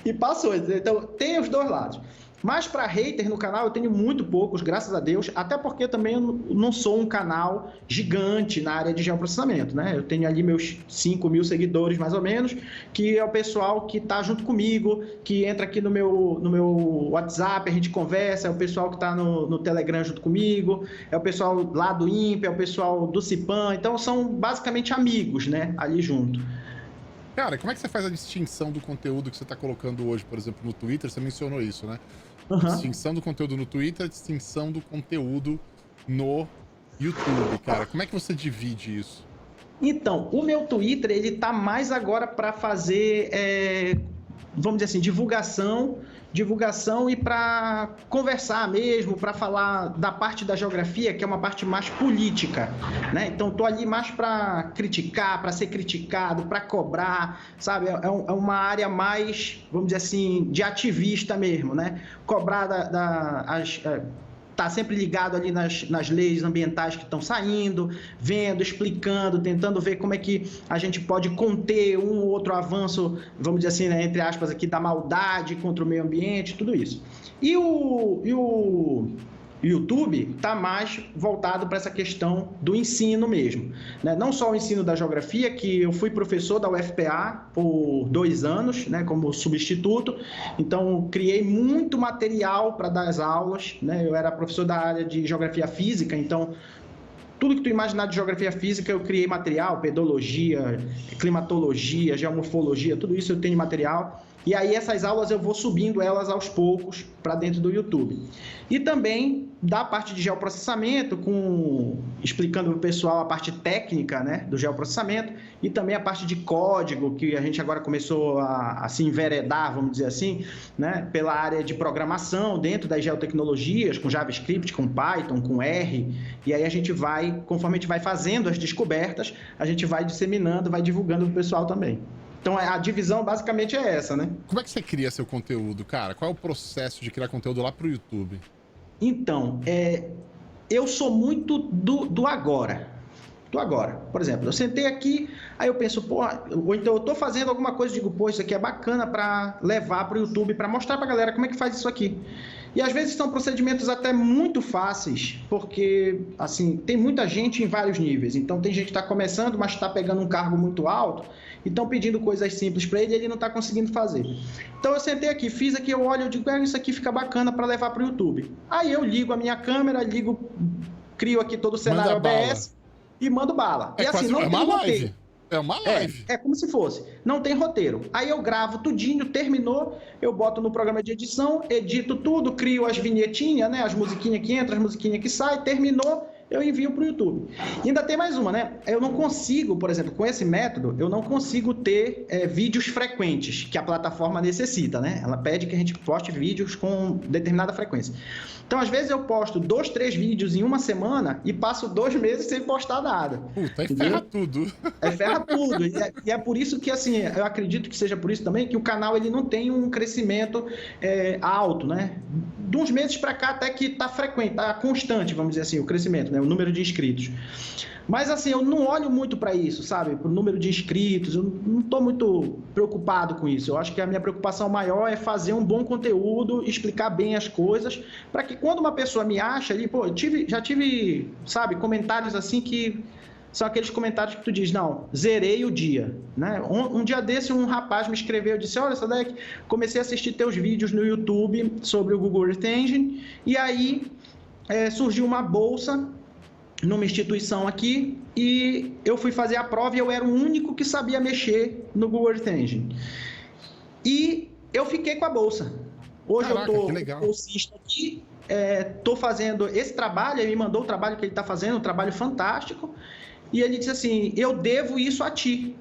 e passou. Então, tem os dois lados. Mas para hater no canal eu tenho muito poucos, graças a Deus, até porque também eu não sou um canal gigante na área de geoprocessamento, né? Eu tenho ali meus 5 mil seguidores, mais ou menos, que é o pessoal que está junto comigo, que entra aqui no meu WhatsApp, a gente conversa, é o pessoal que está no Telegram junto comigo, é o pessoal lá do INPE, é o pessoal do CIPAM, então são basicamente amigos, né? Ali junto. Cara, como é que você faz a distinção do conteúdo que você está colocando hoje, por exemplo, no Twitter? Você mencionou isso, né? Distinção do conteúdo no Twitter, distinção do conteúdo no YouTube, cara. Como é que você divide isso? Então, o meu Twitter, ele tá mais agora para fazer, vamos dizer assim, divulgação e para conversar mesmo, para falar da parte da geografia, que é uma parte mais política, né? Então, tô ali mais para criticar, para ser criticado, para cobrar, sabe? É uma área mais, vamos dizer assim, de ativista mesmo, né? Cobrar tá sempre ligado ali nas leis ambientais que estão saindo, vendo, explicando, tentando ver como é que a gente pode conter um ou outro avanço, vamos dizer assim, né, entre aspas, aqui, da maldade contra o meio ambiente, tudo isso. E o YouTube está mais voltado para essa questão do ensino mesmo, né? Não só o ensino da geografia, que eu fui professor da UFPA por 2 anos, né, como substituto, então criei muito material para dar as aulas, né? Eu era professor da área de geografia física, então tudo que tu imaginar de geografia física, eu criei material, pedologia, climatologia, geomorfologia, tudo isso eu tenho material. E aí essas aulas eu vou subindo elas aos poucos para dentro do YouTube. E também da parte de geoprocessamento, explicando para o pessoal a parte técnica, né, do geoprocessamento, e também a parte de código, que a gente agora começou a se enveredar, vamos dizer assim, né, pela área de programação dentro das geotecnologias, com JavaScript, com Python, com R, e aí a gente vai, conforme a gente vai fazendo as descobertas, a gente vai disseminando, vai divulgando para o pessoal também. Então, a divisão basicamente é essa, né? Como é que você cria seu conteúdo, cara? Qual é o processo de criar conteúdo lá pro YouTube? Então, eu sou muito do agora. Do agora. Por exemplo, eu sentei aqui, aí eu penso, pô, ou então eu tô fazendo alguma coisa e digo, pô, isso aqui é bacana para levar pro YouTube, para mostrar pra galera como é que faz isso aqui. E às vezes são procedimentos até muito fáceis, porque, assim, tem muita gente em vários níveis. Então, tem gente que está começando, mas está pegando um cargo muito alto e estão pedindo coisas simples para ele e ele não está conseguindo fazer. Então, eu sentei aqui, fiz aqui, eu olho, eu digo, isso aqui fica bacana para levar para o YouTube. Aí eu ligo a minha câmera, crio aqui todo o cenário OBS e mando bala. E assim, não tem roteiro. É uma live. É como se fosse. Não tem roteiro. Aí eu gravo tudinho, terminou, eu boto no programa de edição, edito tudo, crio as vinhetinhas, né? As musiquinhas que entram, as musiquinhas que saem, terminou, eu envio para o YouTube. E ainda tem mais uma, né? Eu não consigo, por exemplo, com esse método, eu não consigo ter vídeos frequentes que a plataforma necessita, né? Ela pede que a gente poste vídeos com determinada frequência. Então, às vezes, eu posto 2, 3 vídeos em uma semana e passo 2 meses sem postar nada. Puta, aí ferra tudo. Ferra tudo. E é por isso que, assim, eu acredito que seja por isso também que o canal ele não tem um crescimento alto, né? De uns meses para cá até que tá frequente, tá constante, vamos dizer assim, o crescimento, né? O número de inscritos. Mas, assim, eu não olho muito para isso, sabe? Para o número de inscritos, eu não estou muito preocupado com isso. Eu acho que a minha preocupação maior é fazer um bom conteúdo, explicar bem as coisas, para que quando uma pessoa me acha ali, pô, já tive, sabe, comentários assim que são aqueles comentários que tu diz, não, zerei o dia, né? Um dia desse, um rapaz me escreveu, disse, olha, Sadek, comecei a assistir teus vídeos no YouTube sobre o Google Earth Engine, e aí surgiu uma bolsa numa instituição aqui e eu fui fazer a prova e eu era o único que sabia mexer no Google Earth Engine. E eu fiquei com a bolsa. Hoje eu tô bolsista aqui, tô fazendo esse trabalho, ele me mandou o trabalho que ele está fazendo, um trabalho fantástico, e ele disse assim, eu devo isso a ti,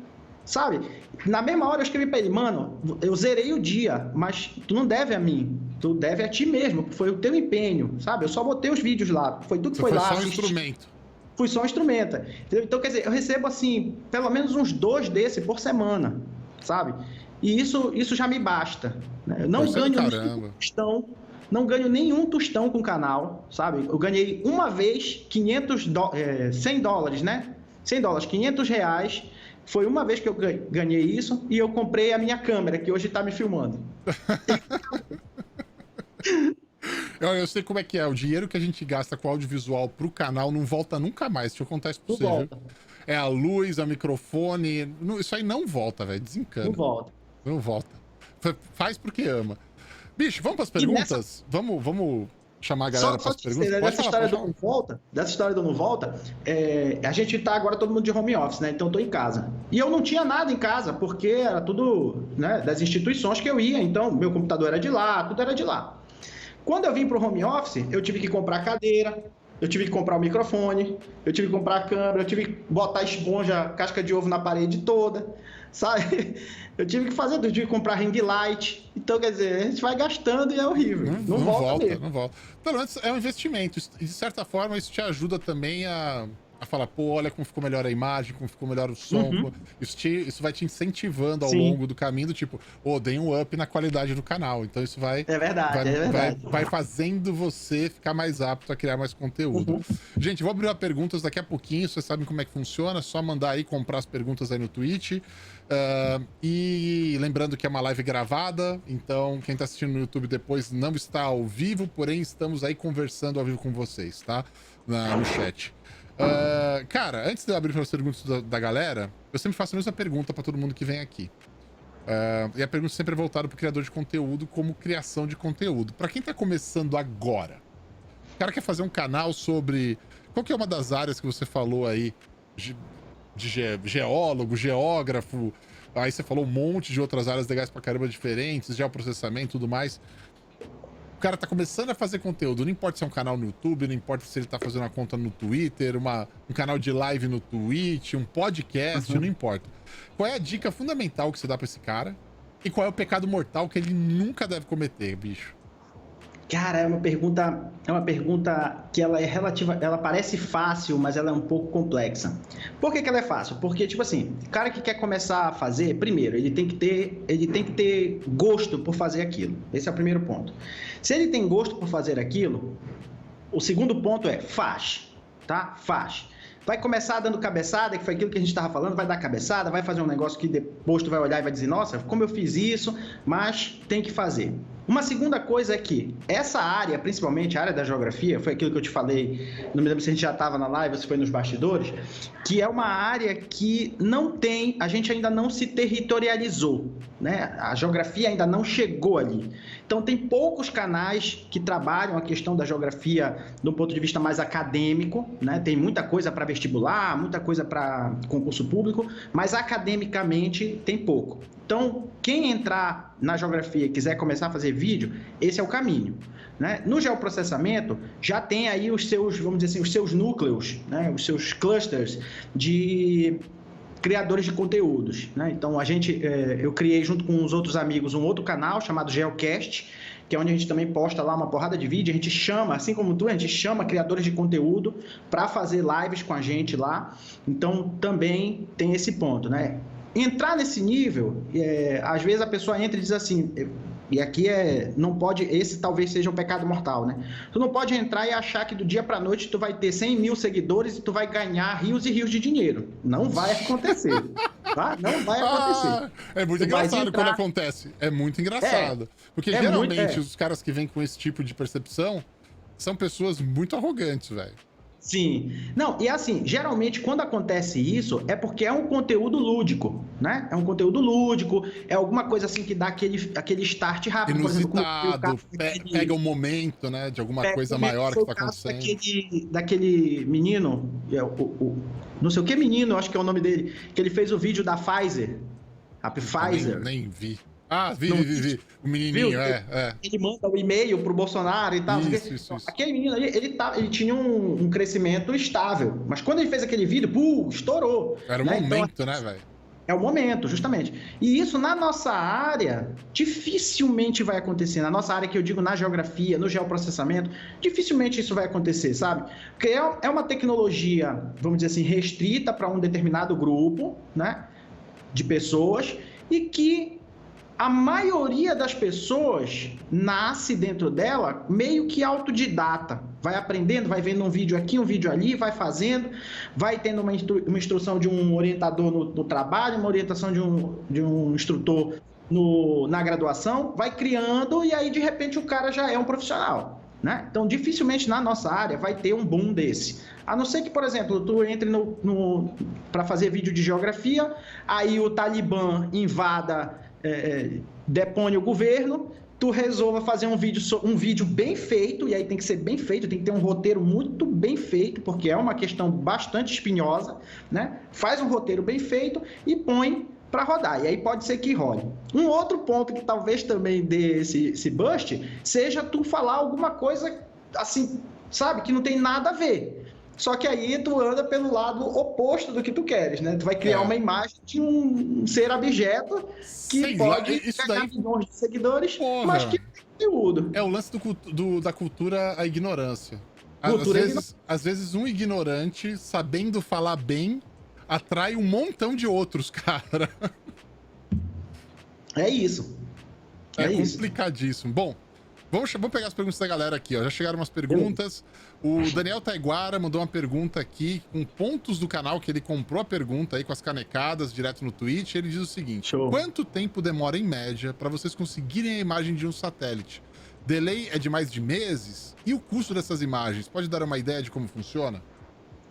sabe? Na mesma hora eu escrevi para ele, mano, eu zerei o dia, mas tu não deve a mim, tu deve a ti mesmo, foi o teu empenho, sabe? Eu só botei os vídeos lá, foi tu que foi lá. Foi só um instrumento. Fui só um instrumento. Então, quer dizer, eu recebo, assim, pelo menos uns 2 desses por semana, sabe? E isso já me basta. Né? Eu não ganho nenhum tostão, não ganho nenhum tostão com o canal, sabe? Eu ganhei uma vez 100 dólares, né? 100 dólares, 500 reais. Foi uma vez que eu ganhei isso e eu comprei a minha câmera, que hoje está me filmando. Eu sei como é que é. O dinheiro que a gente gasta com audiovisual pro canal não volta nunca mais. Deixa eu contar isso pra você. Volta. É a luz, a microfone. Isso aí não volta, velho. Desencana. Não volta. Não volta. Faz porque ama. Bicho, vamos pras perguntas? Vamos chamar a galera para as perguntas? Dessa história do não volta, a gente tá agora todo mundo de home office, né? Então eu tô em casa. E eu não tinha nada em casa, porque era tudo, né, das instituições que eu ia. Então meu computador era de lá, tudo era de lá. Quando eu vim pro home office, eu tive que comprar cadeira, eu tive que comprar o microfone, eu tive que comprar a câmera, eu tive que botar esponja, casca de ovo na parede toda, sabe? Eu tive que fazer tudo, eu tive que comprar ring light. Então, quer dizer, a gente vai gastando e é horrível. Não volta mesmo. Não volta. Pelo menos é um investimento. E, de certa forma, isso te ajuda também a falar, pô, olha como ficou melhor a imagem, como ficou melhor o som. Uhum. Isso vai te incentivando ao longo do caminho, tipo, dei um up na qualidade do canal. Então isso vai... É verdade, vai fazendo você ficar mais apto a criar mais conteúdo. Uhum. Gente, vou abrir perguntas daqui a pouquinho, vocês sabem como é que funciona, é só mandar aí, comprar as perguntas aí no Twitch. E lembrando que é uma live gravada, então quem tá assistindo no YouTube depois não está ao vivo, porém estamos aí conversando ao vivo com vocês, tá? No chat. Cara, antes de eu abrir para as perguntas da galera, eu sempre faço a mesma pergunta para todo mundo que vem aqui. E a pergunta sempre é voltada para o criador de conteúdo como criação de conteúdo. Para quem tá começando agora, O cara quer fazer um canal sobre... Qual que é uma das áreas que você falou aí? Geólogo, geógrafo... Aí você falou um monte de outras áreas legais pra caramba diferentes, geoprocessamento e tudo mais. O cara tá começando a fazer conteúdo, não importa se é um canal no YouTube, não importa se ele tá fazendo uma conta no Twitter, um canal de live no Twitch, um podcast, não importa. Qual é a dica fundamental que você dá pra esse cara? E qual é o pecado mortal que ele nunca deve cometer, bicho? Cara, é uma pergunta que ela é relativa, ela parece fácil, mas ela é um pouco complexa. Por que que ela é fácil? Porque, tipo assim, o cara que quer começar a fazer, primeiro, ele tem que ter gosto por fazer aquilo. Esse é o primeiro ponto. Se ele tem gosto por fazer aquilo, o segundo ponto é faz, tá? Faz. Vai começar dando cabeçada, que foi aquilo que a gente estava falando, vai dar cabeçada, vai fazer um negócio que depois tu vai olhar e vai dizer, nossa, como eu fiz isso, mas tem que fazer. Uma segunda coisa é que essa área, principalmente a área da geografia, foi aquilo que eu te falei, não me lembro se a gente já estava na live ou se foi nos bastidores, que é uma área que não tem, a gente ainda não se territorializou, né? A geografia ainda não chegou ali. Então tem poucos canais que trabalham a questão da geografia do ponto de vista mais acadêmico, né? Tem muita coisa para vestibular, muita coisa para concurso público, mas academicamente tem pouco. Então, quem entrar na geografia e quiser começar a fazer vídeo, esse é o caminho, né? No geoprocessamento, já tem aí os seus, vamos dizer assim, os seus núcleos, né? Os seus clusters de criadores de conteúdos, né? Então, eu criei junto com os outros amigos um outro canal chamado Geocast, que é onde a gente também posta lá uma porrada de vídeo, a gente chama, assim como tu, a gente chama criadores de conteúdo para fazer lives com a gente lá, então também tem esse ponto, né? Entrar nesse nível, às vezes a pessoa entra e diz assim, e aqui não pode, esse talvez seja o pecado mortal, né? Tu não pode entrar e achar que do dia para noite tu vai ter 100 mil seguidores e tu vai ganhar rios e rios de dinheiro. Não vai acontecer, tá? Não vai acontecer. É muito engraçado quando acontece. É muito engraçado. Porque geralmente os caras que vêm com esse tipo de percepção são pessoas muito arrogantes, velho. Sim. Não, e assim, geralmente quando acontece isso é porque é um conteúdo lúdico, né? É um conteúdo lúdico, é alguma coisa assim que dá aquele start rápido. Inusitado, pega um momento, né? De alguma coisa maior que tá acontecendo. Daquele menino, não sei o que menino, eu acho que é o nome dele, que ele fez o vídeo da Pfizer. A Pfizer. Nem vi. Ah, vi. O menininho, viu? Ele manda o e-mail pro Bolsonaro e tal. Isso. Aquele menino ali, ele tinha um crescimento estável. Mas quando ele fez aquele vídeo, estourou. Era o momento, né, velho? É o momento, justamente. E isso na nossa área dificilmente vai acontecer. Na nossa área que eu digo na geografia, no geoprocessamento, dificilmente isso vai acontecer, sabe? Porque é uma tecnologia, vamos dizer assim, restrita para um determinado grupo, né, de pessoas e que a maioria das pessoas nasce dentro dela meio que autodidata. Vai aprendendo, vai vendo um vídeo aqui, um vídeo ali, vai fazendo, vai tendo uma instrução de um orientador no trabalho, uma orientação de um instrutor na graduação, vai criando e aí, de repente, o cara já é um profissional, né? Então, dificilmente na nossa área vai ter um boom desse. A não ser que, por exemplo, tu entre para fazer vídeo de geografia, aí o Talibã invada... depone o governo, tu resolva fazer um vídeo bem feito, e aí tem que ser bem feito, tem que ter um roteiro muito bem feito, porque é uma questão bastante espinhosa, né? Faz um roteiro bem feito e põe para rodar, e aí pode ser que role. Um outro ponto que talvez também dê esse bust, seja tu falar alguma coisa assim, sabe, que não tem nada a ver. Só que aí tu anda pelo lado oposto do que tu queres, né? Tu vai criar uma imagem de um ser abjeto que pode pegar milhões de seguidores, mas que tem conteúdo. É o lance da cultura à ignorância. Às vezes um ignorante, sabendo falar bem, atrai um montão de outros, cara. É isso. É complicadíssimo. Bom, vamos pegar as perguntas da galera aqui, ó. Já chegaram umas perguntas. O Daniel Taiguara mandou uma pergunta aqui com pontos do canal que ele comprou a pergunta aí com as canecadas direto no Twitch. Ele diz o seguinte: quanto tempo demora em média para vocês conseguirem a imagem de um satélite? Delay é de mais de meses? E o custo dessas imagens? Pode dar uma ideia de como funciona?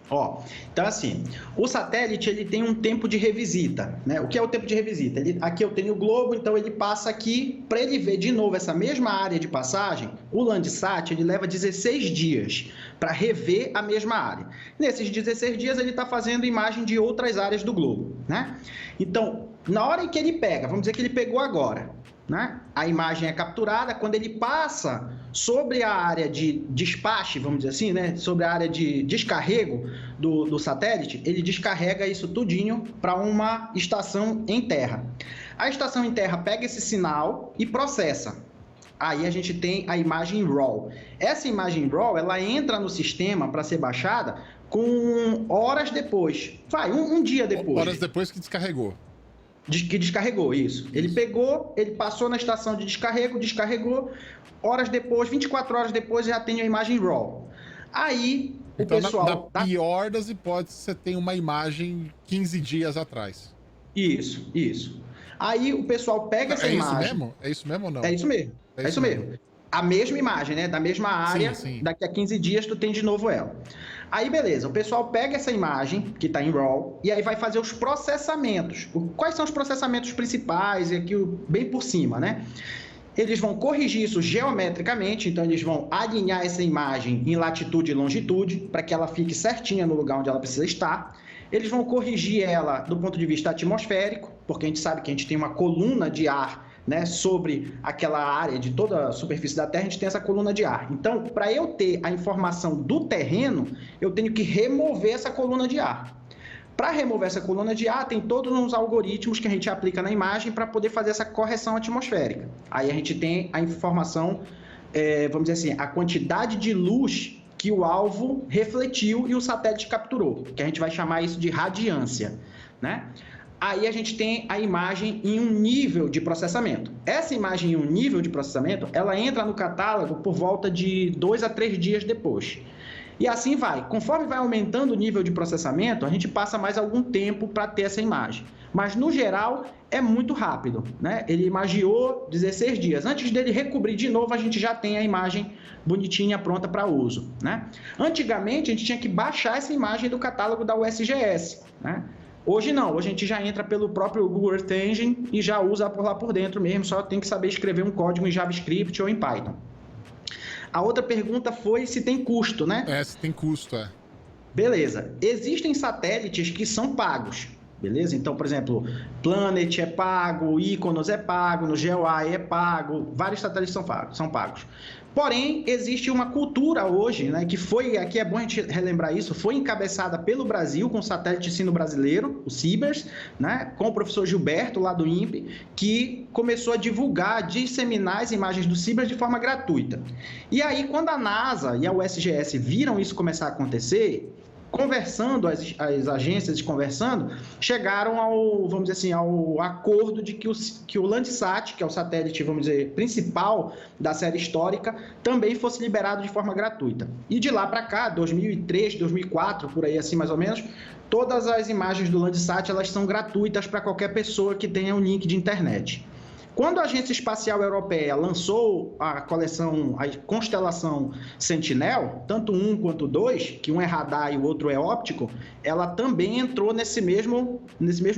Ó, então assim, o satélite ele tem um tempo de revisita, né? O que é o tempo de revisita? Aqui eu tenho o globo, então ele passa aqui, para ele ver de novo essa mesma área de passagem, o Landsat ele leva 16 dias para rever a mesma área. Nesses 16 dias ele está fazendo imagem de outras áreas do globo, né? Então, na hora em que ele pega, vamos dizer que ele pegou agora, né? A imagem é capturada, quando ele passa sobre a área de despache, vamos dizer assim, né? Sobre a área de descarrego do satélite, ele descarrega isso tudinho para uma estação em terra. A estação em terra pega esse sinal e processa. Aí a gente tem a imagem RAW. Essa imagem RAW, ela entra no sistema para ser baixada com horas depois. Vai, um dia depois. Horas depois que descarregou. Que descarregou, isso. Ele pegou, ele passou na estação de descarrego, descarregou, horas depois, 24 horas depois, já tem a imagem RAW. Aí, então, o pessoal... na pior das hipóteses, você tem uma imagem 15 dias atrás. Isso, isso. Aí, o pessoal pega essa imagem... Isso mesmo? É isso mesmo ou não? É isso mesmo, é isso mesmo. A mesma imagem, né? Da mesma área, sim. Daqui a 15 dias tu tem de novo ela. Aí, beleza, o pessoal pega essa imagem, que está em RAW, e aí vai fazer os processamentos. Quais são os processamentos principais? E aqui, bem por cima, né? Eles vão corrigir isso geometricamente, então eles vão alinhar essa imagem em latitude e longitude, para que ela fique certinha no lugar onde ela precisa estar. Eles vão corrigir ela do ponto de vista atmosférico, porque a gente sabe que a gente tem uma coluna de ar, né, sobre aquela área de toda a superfície da Terra, a gente tem essa coluna de ar. Então, para eu ter a informação do terreno, eu tenho que remover essa coluna de ar. Para remover essa coluna de ar, tem todos uns algoritmos que a gente aplica na imagem para poder fazer essa correção atmosférica. Aí a gente tem a informação, vamos dizer assim, a quantidade de luz que o alvo refletiu e o satélite capturou, que a gente vai chamar isso de radiância, né? Aí a gente tem a imagem em um nível de processamento. Essa imagem em um nível de processamento, ela entra no catálogo por volta de 2 a 3 dias depois. E assim vai. Conforme vai aumentando o nível de processamento, a gente passa mais algum tempo para ter essa imagem. Mas, no geral, é muito rápido, né? Ele imagiou 16 dias. Antes dele recobrir de novo, a gente já tem a imagem bonitinha, pronta para uso, né? Antigamente, a gente tinha que baixar essa imagem do catálogo da USGS, né? Hoje não, hoje a gente já entra pelo próprio Google Earth Engine e já usa por lá por dentro mesmo, só tem que saber escrever um código em JavaScript ou em Python. A outra pergunta foi se tem custo, né? Se tem custo, Beleza. Existem satélites que são pagos, beleza? Então, por exemplo, Planet é pago, Iconos é pago, no GeoEye é pago, vários satélites são pagos. Porém, existe uma cultura hoje, né, que foi, aqui é bom a gente relembrar isso, foi encabeçada pelo Brasil, com o satélite sino brasileiro, o CIBERS, né, com o professor Gilberto, lá do INPE, que começou a divulgar, disseminar as imagens do CIBERS de forma gratuita. E aí, quando a NASA e a USGS viram isso começar a acontecer, conversando, as agências conversando, chegaram ao, vamos dizer assim, ao acordo de que o Landsat, que é o satélite, vamos dizer, principal da série histórica, também fosse liberado de forma gratuita. E de lá para cá, 2003, 2004, por aí assim mais ou menos, todas as imagens do Landsat, elas são gratuitas para qualquer pessoa que tenha um link de internet. Quando a Agência Espacial Europeia lançou a coleção, a constelação Sentinel, tanto um quanto dois, que um é radar e o outro é óptico, ela também entrou nesse mesmo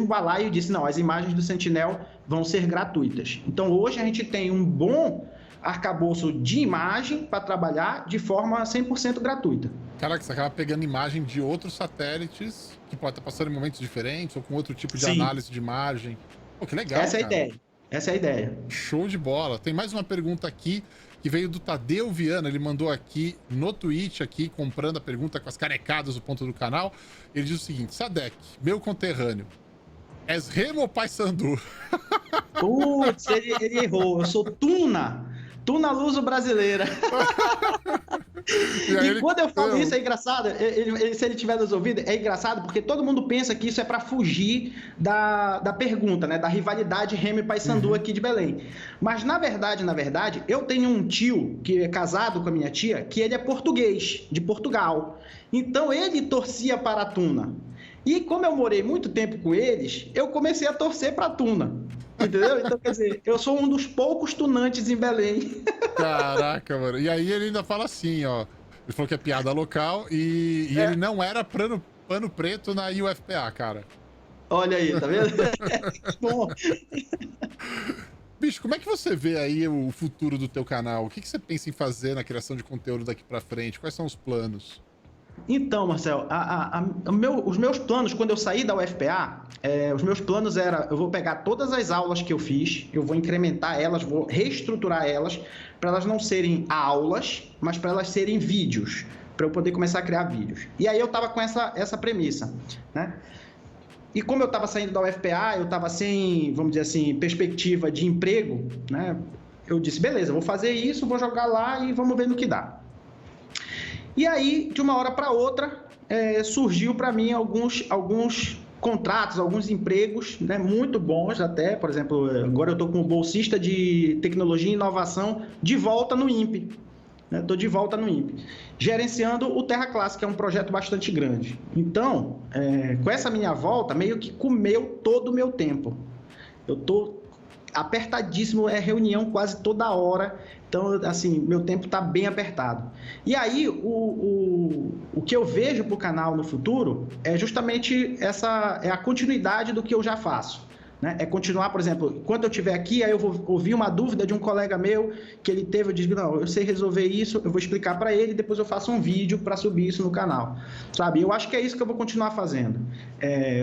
balaio e disse, não, as imagens do Sentinel vão ser gratuitas. Então, hoje a gente tem um bom arcabouço de imagem para trabalhar de forma 100% gratuita. Caraca, você acaba pegando imagem de outros satélites, que pode estar passando em momentos diferentes, ou com outro tipo de análise de imagem. Pô, que legal, Essa é a ideia. Essa é a ideia. Show de bola. Tem mais uma pergunta aqui que veio do Tadeu Viana. Ele mandou aqui no Twitch, aqui, comprando a pergunta com as canecadas do ponto do canal. Ele diz o seguinte: Sadek, meu conterrâneo, és Remo ou Paysandu? Putz, ele errou. Eu sou Tuna luso-brasileira. E quando eu falo isso é engraçado, se ele tiver nos ouvindo, é engraçado porque todo mundo pensa que isso é para fugir da pergunta, né? Da rivalidade Remo e Paysandu aqui de Belém. Mas na verdade, eu tenho um tio que é casado com a minha tia, que ele é português, de Portugal. Então ele torcia para a Tuna. E como eu morei muito tempo com eles, eu comecei a torcer para a Tuna. Entendeu? Então, quer dizer, eu sou um dos poucos tunantes em Belém. Caraca, mano. E aí ele ainda fala assim, ó. Ele falou que é piada local e ele não era pano preto na UFPA, cara. Olha aí, tá vendo? Bom. Bicho, como é que você vê aí o futuro do teu canal? O que você pensa em fazer na criação de conteúdo daqui pra frente? Quais são os planos? Então, Marcel, os meus planos, quando eu saí da UFPA, os meus planos eu vou pegar todas as aulas que eu fiz, eu vou incrementar elas, vou reestruturar elas, para elas não serem aulas, mas para elas serem vídeos, para eu poder começar a criar vídeos. E aí eu estava com essa premissa, né? E como eu estava saindo da UFPA, eu estava sem, vamos dizer assim, perspectiva de emprego, né? Eu disse, beleza, vou fazer isso, vou jogar lá e vamos ver no que dá. E aí, de uma hora para outra, surgiu para mim alguns contratos, alguns empregos, né, muito bons até. Por exemplo, agora eu estou como bolsista de tecnologia e inovação de volta no INPE. Estou de volta no INPE, gerenciando o Terra Classe, que é um projeto bastante grande. Então, com essa minha volta, meio que comeu todo o meu tempo. Eu estou apertadíssimo, reunião quase toda hora. Então, assim, meu tempo está bem apertado. E aí, o que eu vejo para o canal no futuro é justamente a continuidade do que eu já faço. Né? É continuar, por exemplo, enquanto eu estiver aqui, aí eu vou ouvir uma dúvida de um colega meu que ele teve, eu digo, não, eu sei resolver isso, eu vou explicar para ele, depois eu faço um vídeo para subir isso no canal, sabe? Eu acho que é isso que eu vou continuar fazendo,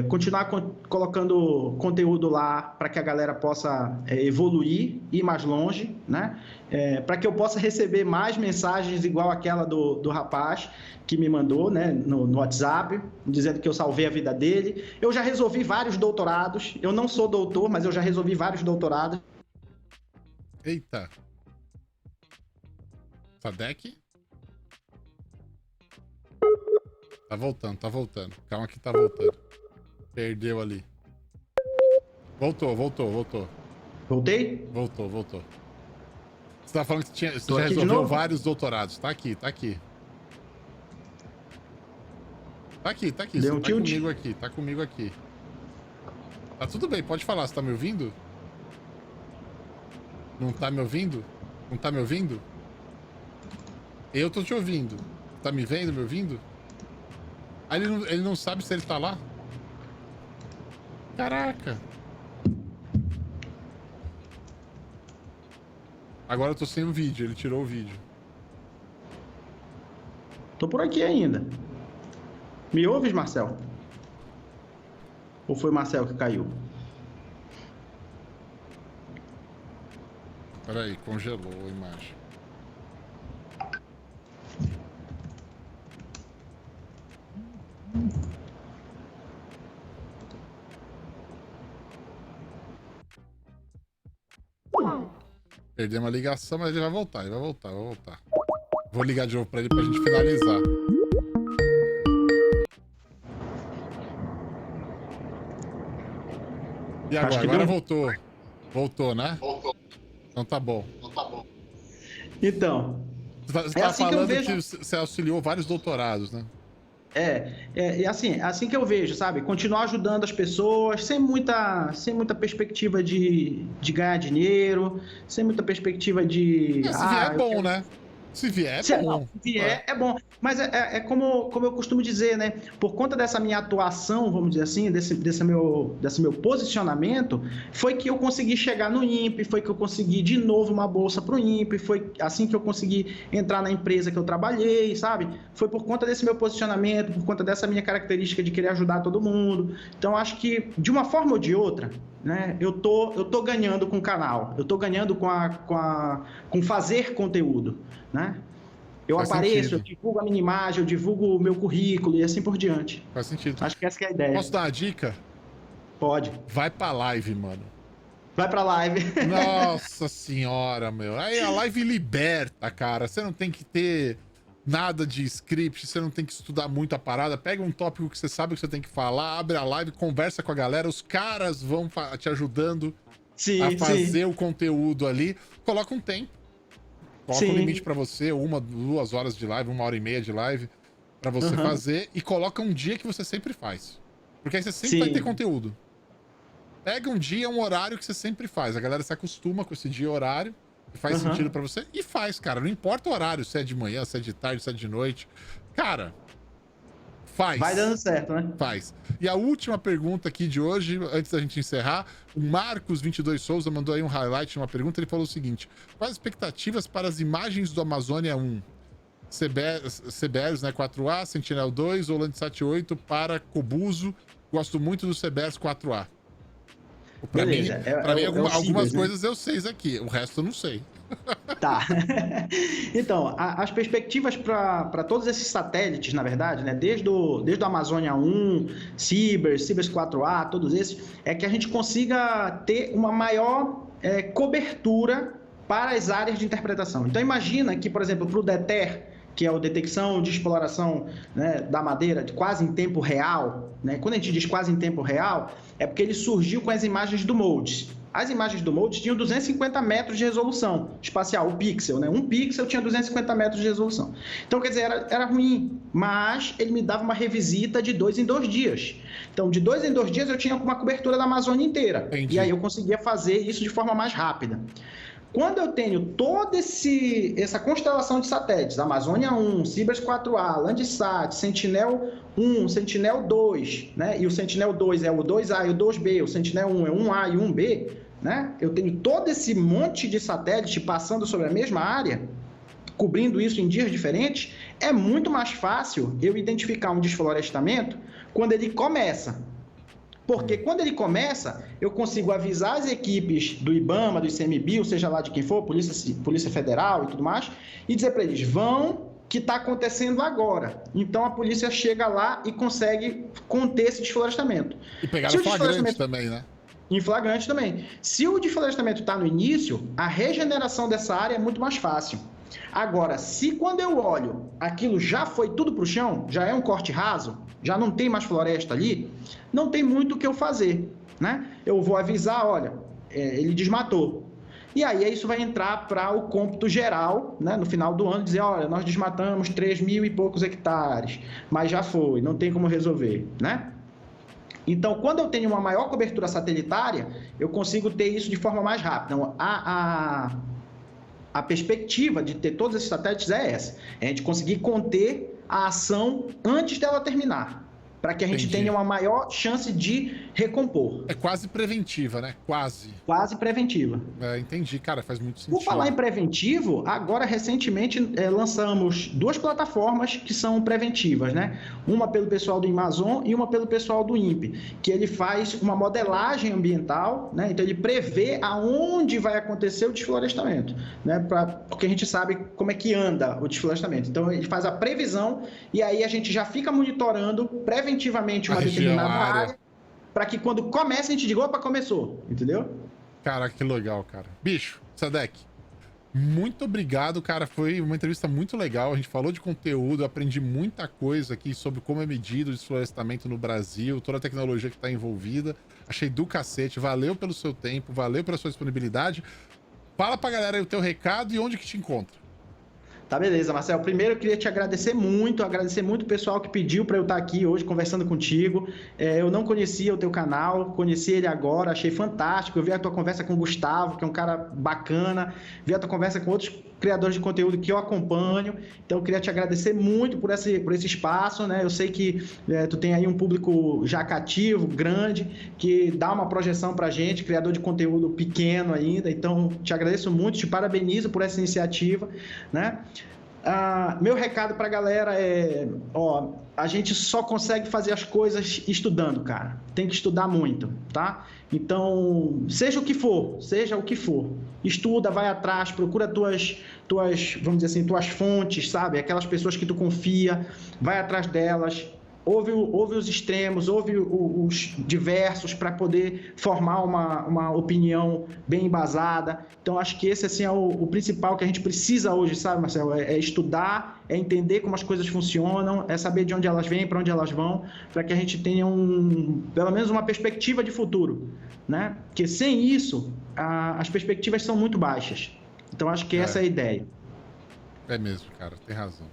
continuar colocando conteúdo lá para que a galera possa evoluir, ir mais longe, né? Para que eu possa receber mais mensagens igual aquela do rapaz que me mandou, né, no WhatsApp, dizendo que eu salvei a vida dele. Eu já resolvi vários doutorados. Eu não sou doutor, mas eu já resolvi vários doutorados. Eita. Sadek? Tá voltando, tá voltando. Calma que tá voltando. Perdeu ali. Voltou. Voltei? Voltou. Você tá falando que você Tô já aqui de resolveu novo? vários doutorados. Tá aqui. Tá aqui. Deu Você um tá tilt? comigo aqui. Tá tudo bem, pode falar. Você tá me ouvindo? Não tá me ouvindo? Não tá me ouvindo? Eu tô te ouvindo. Tá me vendo, me ouvindo? Ah, ele não sabe se ele tá lá? Caraca. Agora eu tô sem o vídeo, ele tirou o vídeo. Tô por aqui ainda. Me ouves, Marcel? Ou foi Marcel que caiu? Peraí, congelou a imagem. Perdemos a ligação, mas ele vai voltar, Vou ligar de novo pra ele pra gente finalizar. E agora? Agora voltou. Voltou, né? Voltou. Então tá bom. Então, Você tá falando que você auxiliou vários doutorados, né? assim que eu vejo, sabe? Continuar ajudando as pessoas sem muita perspectiva de ganhar dinheiro, sem muita perspectiva de... Se vier é bom, né? Se vier é bom. Não, se vier é bom. Mas como eu costumo dizer, né? Por conta dessa minha atuação, vamos dizer assim, desse meu posicionamento, foi que eu consegui chegar no INPE, foi que eu consegui de novo uma bolsa para o INPE, foi assim que eu consegui entrar na empresa que eu trabalhei, sabe? Foi por conta desse meu posicionamento, por conta dessa minha característica de querer ajudar todo mundo. Então, acho que, de uma forma ou de outra, né, eu tô ganhando com o canal, eu tô ganhando com fazer conteúdo, né? Eu apareço, eu divulgo a minha imagem, eu divulgo o meu currículo e assim por diante. Faz sentido. Acho que essa que é a ideia. Posso dar uma dica? Pode. Vai pra live, mano. Vai pra live. Nossa senhora, meu. Aí a live liberta, cara. Você não tem que ter nada de script, você não tem que estudar muito a parada. Pega um tópico que você sabe que você tem que falar, abre a live, conversa com a galera, os caras vão te ajudando a fazer o conteúdo ali. Coloca um tempo. Coloca um limite pra você, 1, 2 horas de live, 1h30 de live pra você fazer, e coloca um dia que você sempre faz. Porque aí você sempre vai ter conteúdo. Pega um dia, um horário que você sempre faz. A galera se acostuma com esse dia e horário que faz sentido pra você, e faz, cara. Não importa o horário, se é de manhã, se é de tarde, se é de noite. Cara, faz. Vai dando certo, né? Faz. E a última pergunta aqui de hoje, antes da gente encerrar, o Marcos22 Souza mandou aí um highlight, uma pergunta, ele falou o seguinte: quais as expectativas para as imagens do Amazônia 1? Cerberus, né, 4A, Sentinel 2 ou Landsat 8 para Cobuso. Gosto muito do Cerberus 4A. Pra mim, algumas coisas eu sei aqui, o resto eu não sei. Tá. Então, as perspectivas para todos esses satélites, na verdade, né, desde o Amazônia 1, Cibers 4A, todos esses, é que a gente consiga ter uma maior cobertura para as áreas de interpretação. Então, imagina que, por exemplo, para o DETER, que é a detecção de exploração, né, da madeira de quase em tempo real, né? Quando a gente diz quase em tempo real, é porque ele surgiu com as imagens do MODIS. As imagens do MODIS tinham 250 metros de resolução espacial, o pixel, né? Um pixel tinha 250 metros de resolução. Então, quer dizer, era ruim, mas ele me dava uma revisita de 2 em 2 dias. Então, de 2 em 2 dias eu tinha uma cobertura da Amazônia inteira. Entendi. E aí eu conseguia fazer isso de forma mais rápida. Quando eu tenho toda essa constelação de satélites, Amazônia 1, Cibers 4A, Landsat, Sentinel 1, Sentinel 2, né? E o Sentinel 2 é o 2A e o 2B, o Sentinel 1 é 1A e 1B, né? Eu tenho todo esse monte de satélites passando sobre a mesma área, cobrindo isso em dias diferentes, é muito mais fácil eu identificar um desflorestamento quando ele começa. Porque quando ele começa, eu consigo avisar as equipes do IBAMA, do ICMBio, seja lá de quem for, Polícia Federal e tudo mais, e dizer para eles, vão, que está acontecendo agora. Então a polícia chega lá e consegue conter esse desflorestamento. E pegar em flagrante também, né? Em flagrante também. Se o desflorestamento está no início, a regeneração dessa área é muito mais fácil. Agora, se quando eu olho, aquilo já foi tudo para o chão, já é um corte raso, já não tem mais floresta ali, não tem muito o que eu fazer, né? Eu vou avisar, olha, ele desmatou. E aí isso vai entrar para o cômputo geral, né? No final do ano, dizer, olha, nós desmatamos 3.000 e poucos hectares, mas já foi, não tem como resolver, né? Então, quando eu tenho uma maior cobertura satelitária, eu consigo ter isso de forma mais rápida. Então, a perspectiva de ter todos esses satélites é essa. É a gente conseguir conter a ação antes dela terminar, para que a gente tenha uma maior chance de recompor. É quase preventiva, né? Quase. Quase preventiva. Entendi, cara, faz muito sentido. Por falar em preventivo, agora recentemente lançamos 2 plataformas que são preventivas, né? Uma pelo pessoal do Amazon e uma pelo pessoal do INPE, que ele faz uma modelagem ambiental, né? Então ele prevê aonde vai acontecer o desflorestamento, né? Porque a gente sabe como é que anda o desflorestamento. Então ele faz a previsão e aí a gente já fica monitorando preventivamente uma determinada área, para que quando começa a gente diga, opa, começou, entendeu? Cara, que legal, cara. Bicho, Sadek, muito obrigado, cara. Foi uma entrevista muito legal. A gente falou de conteúdo, eu aprendi muita coisa aqui sobre como é medido o desflorestamento no Brasil, toda a tecnologia que está envolvida. Achei do cacete. Valeu pelo seu tempo, valeu pela sua disponibilidade. Fala pra galera aí o teu recado e onde que te encontra. Tá, beleza, Marcelo. Primeiro eu queria te agradecer muito o pessoal que pediu para eu estar aqui hoje conversando contigo. Eu não conhecia o teu canal, conheci ele agora, achei fantástico. Eu vi a tua conversa com o Gustavo, que é um cara bacana, vi a tua conversa com outros criadores de conteúdo que eu acompanho. Então eu queria te agradecer muito por esse espaço, né? Eu sei que tu tem aí um público já cativo, grande, que dá uma projeção pra gente, criador de conteúdo pequeno ainda. Então te agradeço muito, te parabenizo por essa iniciativa, né? Meu recado pra galera é, a gente só consegue fazer as coisas estudando, cara. Tem que estudar muito, tá? Então, seja o que for, estuda, vai atrás, procura tuas, vamos dizer assim, tuas fontes, sabe? Aquelas pessoas que tu confia, vai atrás delas. Ouve os extremos, ouve os diversos para poder formar uma opinião bem embasada. Então, acho que esse assim, é o principal que a gente precisa hoje, sabe, Marcelo? É estudar, é entender como as coisas funcionam, é saber de onde elas vêm, para onde elas vão, para que a gente tenha pelo menos uma perspectiva de futuro, né? Porque sem isso, as perspectivas são muito baixas. Então, acho que essa é a ideia. É mesmo, cara, tem razão.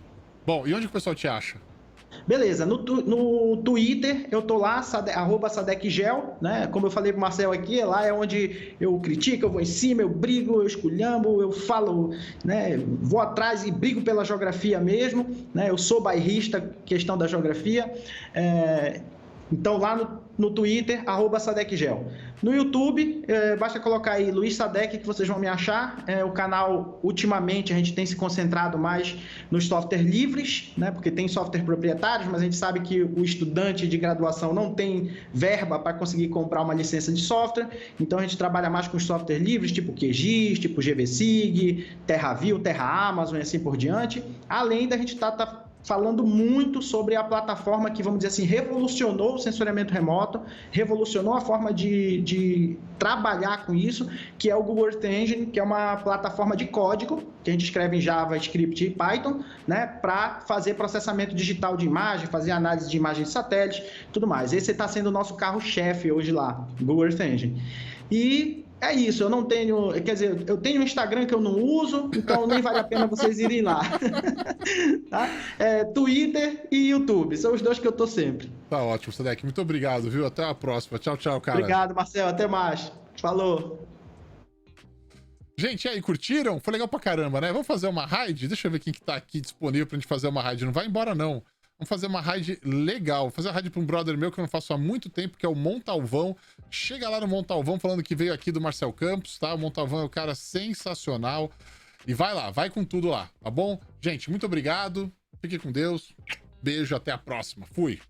Bom, e onde que o pessoal te acha? Beleza, no Twitter eu tô lá, @sadecgel, né? Como eu falei pro Marcel aqui, lá é onde eu critico, eu vou em cima, eu brigo, eu esculhambo, eu falo, né? Vou atrás e brigo pela geografia mesmo, né? Eu sou bairrista, questão da geografia. Então lá no Twitter, @sadecgel. No YouTube, basta colocar aí Luiz Sadek que vocês vão me achar. O canal, ultimamente, a gente tem se concentrado mais nos softwares livres, né? Porque tem software proprietários, mas a gente sabe que o estudante de graduação não tem verba para conseguir comprar uma licença de software. Então a gente trabalha mais com os softwares livres, tipo QGIS, tipo GVSig, TerraView, TerraAmazon e assim por diante. Além da gente estar falando muito sobre a plataforma que, vamos dizer assim, revolucionou o sensoriamento remoto, revolucionou a forma de trabalhar com isso, que é o Google Earth Engine, que é uma plataforma de código, que a gente escreve em JavaScript e Python, né, para fazer processamento digital de imagem, fazer análise de imagens de satélite, tudo mais. Esse está sendo o nosso carro-chefe hoje lá, Google Earth Engine. E é isso, eu não tenho, quer dizer, eu tenho um Instagram que eu não uso, então nem vale a pena vocês irem lá. Tá? Twitter e YouTube, são os dois que eu tô sempre. Tá ótimo, Sadek. Muito obrigado, viu? Até a próxima. Tchau, tchau, cara. Obrigado, Marcel. Até mais. Falou. Gente, e aí, curtiram? Foi legal pra caramba, né? Vamos fazer uma raid? Deixa eu ver quem que tá aqui disponível pra gente fazer uma raid. Não vai embora, não. Vamos fazer uma raid legal. Vou fazer a raid pra um brother meu que eu não faço há muito tempo, que é o Montalvão. Chega lá no Montalvão falando que veio aqui do Marcel Campos, tá? O Montalvão é um cara sensacional. E vai lá, vai com tudo lá, tá bom? Gente, muito obrigado. Fique com Deus. Beijo, até a próxima. Fui.